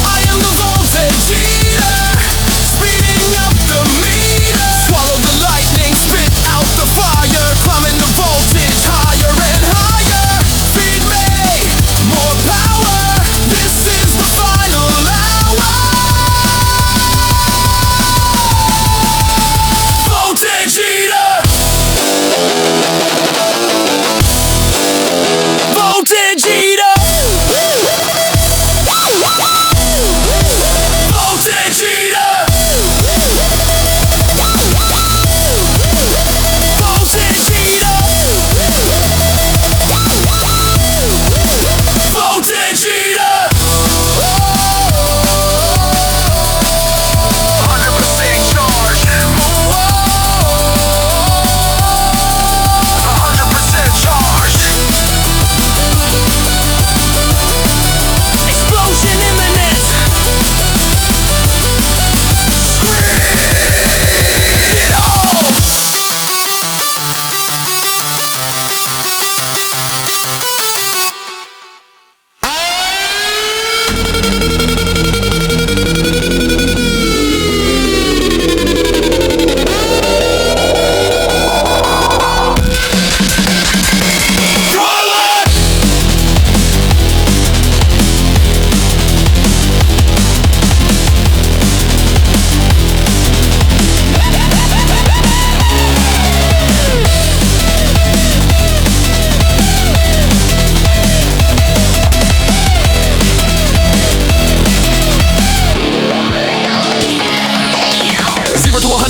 I am the voltage eater, speeding up the meter. Swallow the lightning, spit out the fire. Climbing the voltage higher and higher. Feed me more power.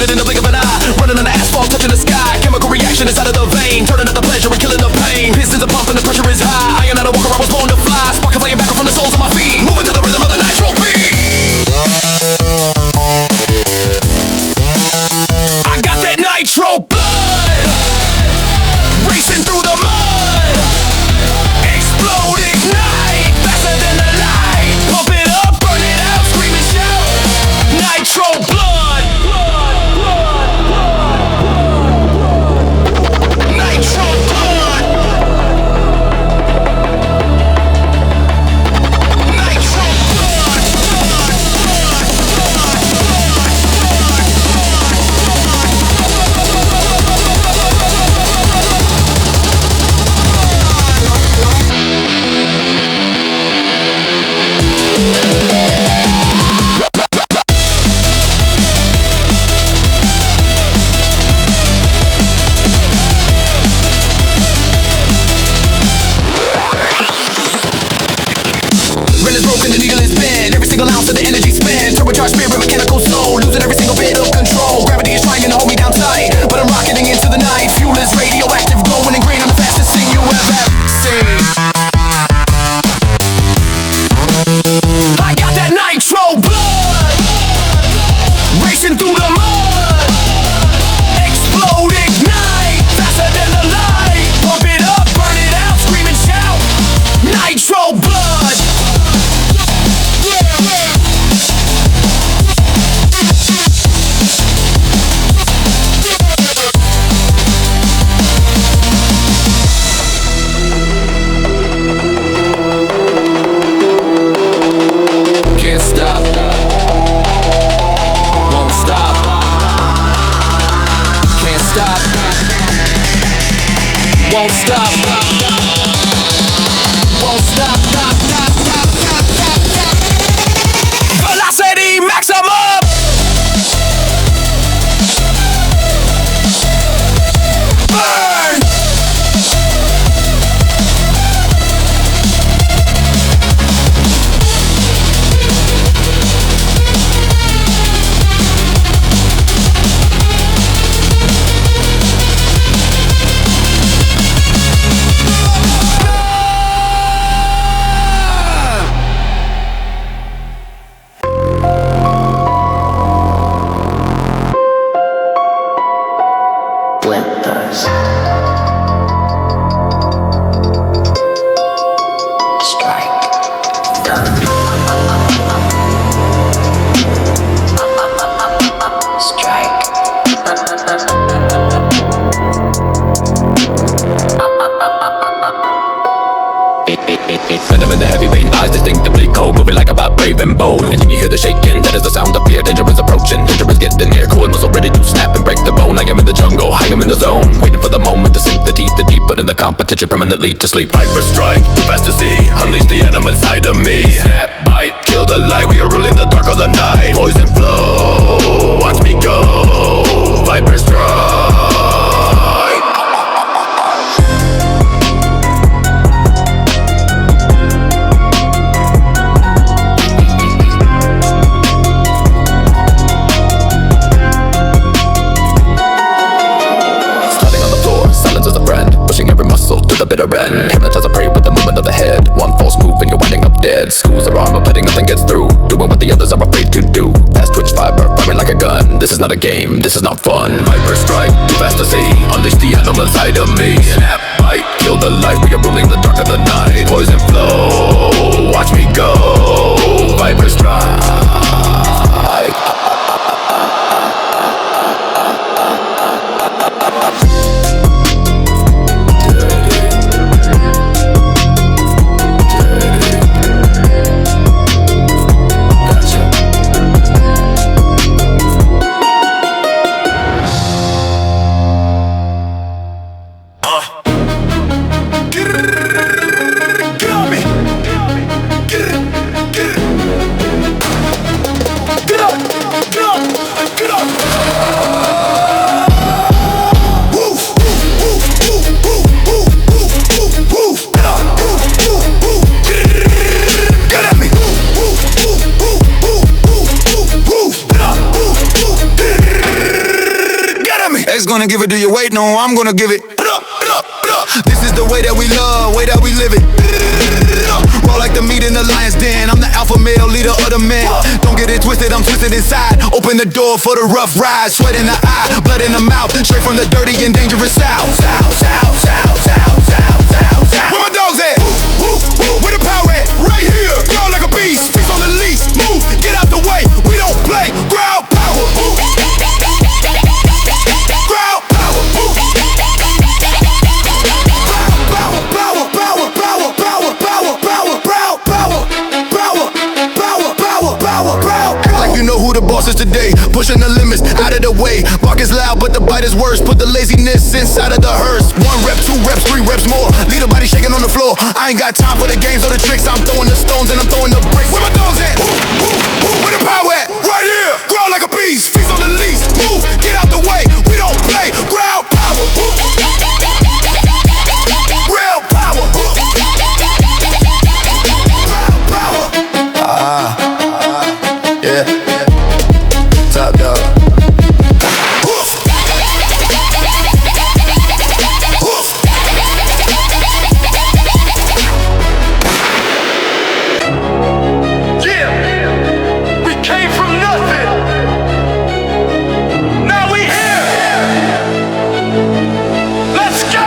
it in the blink of an eye. Running on the asphalt, touching the sky. Chemical reaction inside of the vein, turning up the pleasure and killing the pain. Pistons are pumping, the pressure is high. I am not a walker, I was born to fly. Sparking flying back from the soles of my feet, moving to the rhythm of the nitro beat. I got that nitro blood racing through the mud. Explode, ignite, faster than the light. Pump it up, burn it out, scream and shout. Nitro blood, nitro blood, nitro Ren is broken, the needle is bent. Every single ounce of the energy spent. Turbocharged spirit, mechanical soul. Losing every single bit of control. Gravity is trying to hold me down tight, but I'm rocketing into the night. Fuel is radioactive, glowing and green. I'm the fastest thing you have ever seen. I got that nitro blood racing through the mud. Explode, ignite, faster than the light. Pump it up, burn it out, scream and shout. Nitro blood. Can't stop, won't stop. Can't stop, won't stop. Won't stop. Velocity maximum. Burn. Whippers. Strike. Done. Strike. Venom in the heavyweight eyes distinctively cold, moving like about brave and bold. And you hear the shaking, that is the sound of fear. Danger is approaching, danger is getting near. Cool muscle ready to snap and break the bone. I am in the jungle, I am in the zone, waiting for the moment to sink the teeth, the deep, but in the competition permanently to sleep. Hyper strike, too fast to see, unleash the animal inside of me. Snap, bite, kill the light, we are ruling the dark of the night. Poison flow, watch me go. Viper strike. To the bitter end, hypnotize a prey with the movement of the head. One false move and you're winding up dead. Schools are armor plating, nothing gets through. Doing what the others are afraid to do. Fast twitch fiber, firing like a gun. This is not a game, this is not fun. Viper strike, too fast to see. Unleash the animal inside of me. Snap, bite, kill the light. We are ruling the dark of the night. Poison flow, watch me go. Viper strike. X gonna give it to you, wait, no, I'm gonna give it. This is the way that we love, way that we live it. Roll like the meat in the lion's den. I'm the alpha male, leader of the men. Don't get it twisted, I'm twisted inside. Open the door for the rough ride. Sweat in the eye, blood in the mouth. Straight from the dirty and dangerous south. Where my dogs at? Where the power at? Right here, y'all like a beast. Speak on the leash, move, get out the way. We don't play, ground power. Ground power. Like you know who the boss is today. Pushing the limits, out of the way. Bark is loud, but the bite is worse. Put the laziness inside of the hearse. 1 rep, 2 reps, 3 reps more. Lead a body shaking on the floor. I ain't got time for the games or the tricks. I'm throwing the stones and I'm throwing the bricks. Where my dogs at? Where the power at? Right here, growl like a beast. Feast on the leash, move, get out the way. We don't play, ground power. Real power. Yeah. Top dog. Yeah, we came from nothing. Now we here. Let's go.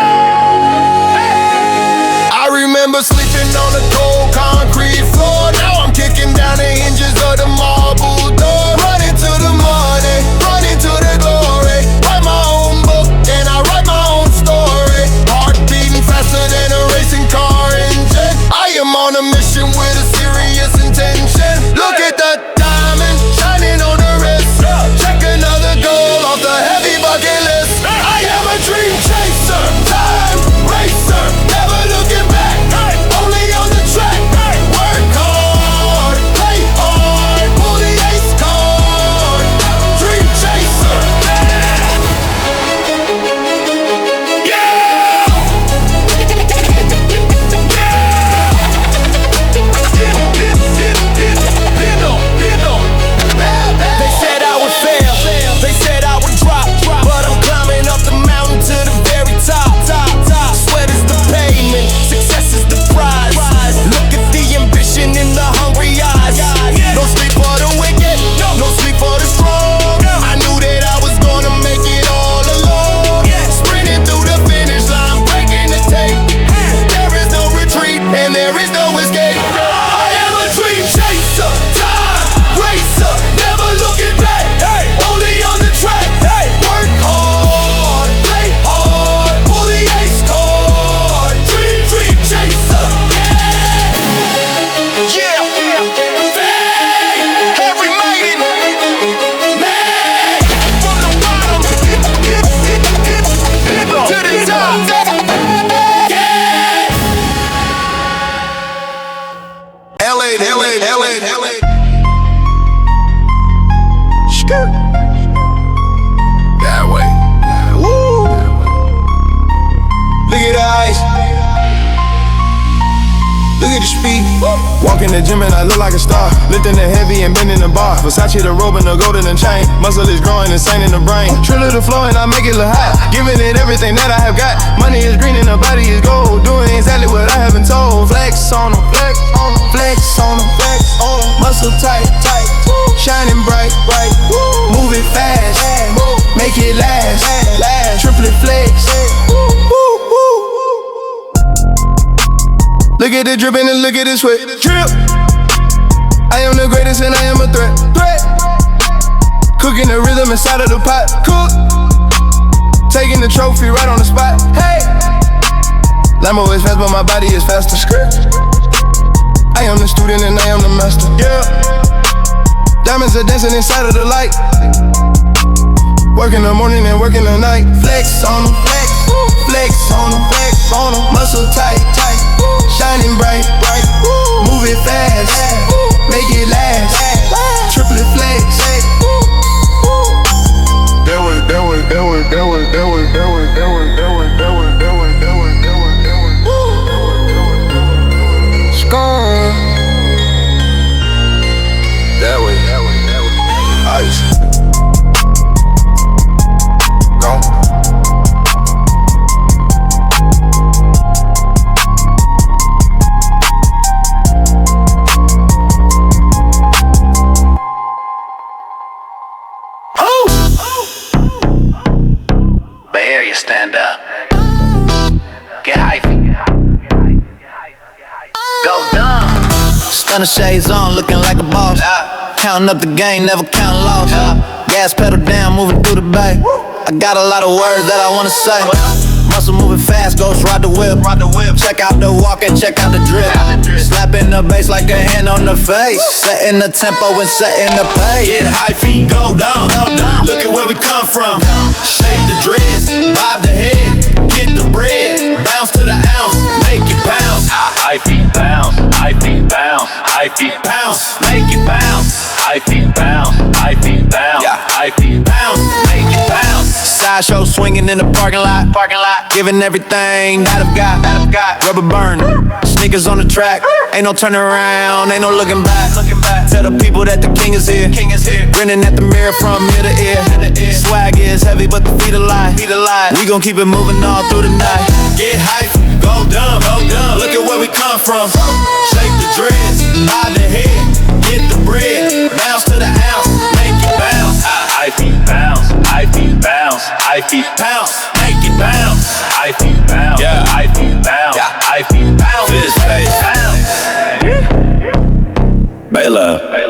I remember sleeping on the cold concrete floor. Now I'm kicking down the hinges of the marble door. Running to the money, running to the glory. Write my own book and I write my own story. Heart beating faster than a racing car engine. I am on a mission with a serious intention. Look at the diamond shining on the wrist. Check another goal off the heavy bucket list. I am a dream chaser, time racer, never looking back, only on the track. Work hard, play hard, pull the ace card. Dream chaser. They said I would fail, they said I would drop, but I'm climbing up the mountain to the very top. Sweat is the payment, success is the prize. Look at the ambition in the hungry eyes. No sleep for the wicked, no sleep for the strong. I knew that I was gonna make it all alone. Sprinting through the finish line, breaking the tape. There is no retreat and there is no escape. I am a dream chaser, time racer, never looking back, only on the track. Work hard, play hard, pull the ace card. Dream chaser. Yeah, every maiden, man, from the bottom to the top. LA. Skirt. That way. Woo. Look at the ice. Look at the speed. Walk in the gym and I look like a star. Lifting the heavy and bending the bar. Versace the robe and the gold and the chain. Muscle is growing insane in the brain. Trill the flow and I make it look hot. Giving it everything that I have got. Money is green and the body is gold. Doing exactly what I have been told. Flex on them, flex on them, flex on them, flex on them. Muscle tight, shining bright, move it fast, make it last, triplet flex. Look at the dripping and look at the sweat. Drip. I am the greatest and I am a threat. Cooking the rhythm inside of the pot. Cook. Taking the trophy right on the spot. Hey. Lambo is fast but my body is faster. I am the student and I am the master. Yeah. Diamonds are dancing inside of the light. Work in the morning and work in the night. Flex on them, flex on them, flex on them. Muscle tight, shining bright, move it fast, make it last, triplet flex. Score. That way. Ice. Gone. it stand up. Get hyphy. Go dumb. Stunner shades on, looking like a boss. Counting up the game, never count loss. Gas pedal down, moving through the bay. I got a lot of words that I wanna say. Muscle moving fast, ghost ride the whip. Check out the walk and check out the drip. Slapping the bass like a hand on the face. Setting the tempo and setting the pace. Get high feet, go down. Look at where we come from. Shake the dress, bob the head, get the bread. Bounce to the ounce, make it bounce. High feet bounce, high feet bounce, high feet bounce, make it bounce. High feet bounce, high feet bounce, high feet bounce, make it bounce. Sideshow swinging in the parking lot. Giving everything that I've got. Rubber burn, sneakers on the track. Ain't no turning around, ain't no looking back. Tell the people that the king is here. Grinning at the mirror from ear to ear. Swag is heavy, but the feet are light. We gon' keep it moving all through the night. Get hype, go dumb. Look at where we come from. Shake the dress, bob the head, get the bread. Bounce to the ounce, make it bounce. High feet bounce, high feet bounce, high feet bounce, make it bounce. High feet bounce, high feet bounce, high feet bounce, make it bounce. Baila.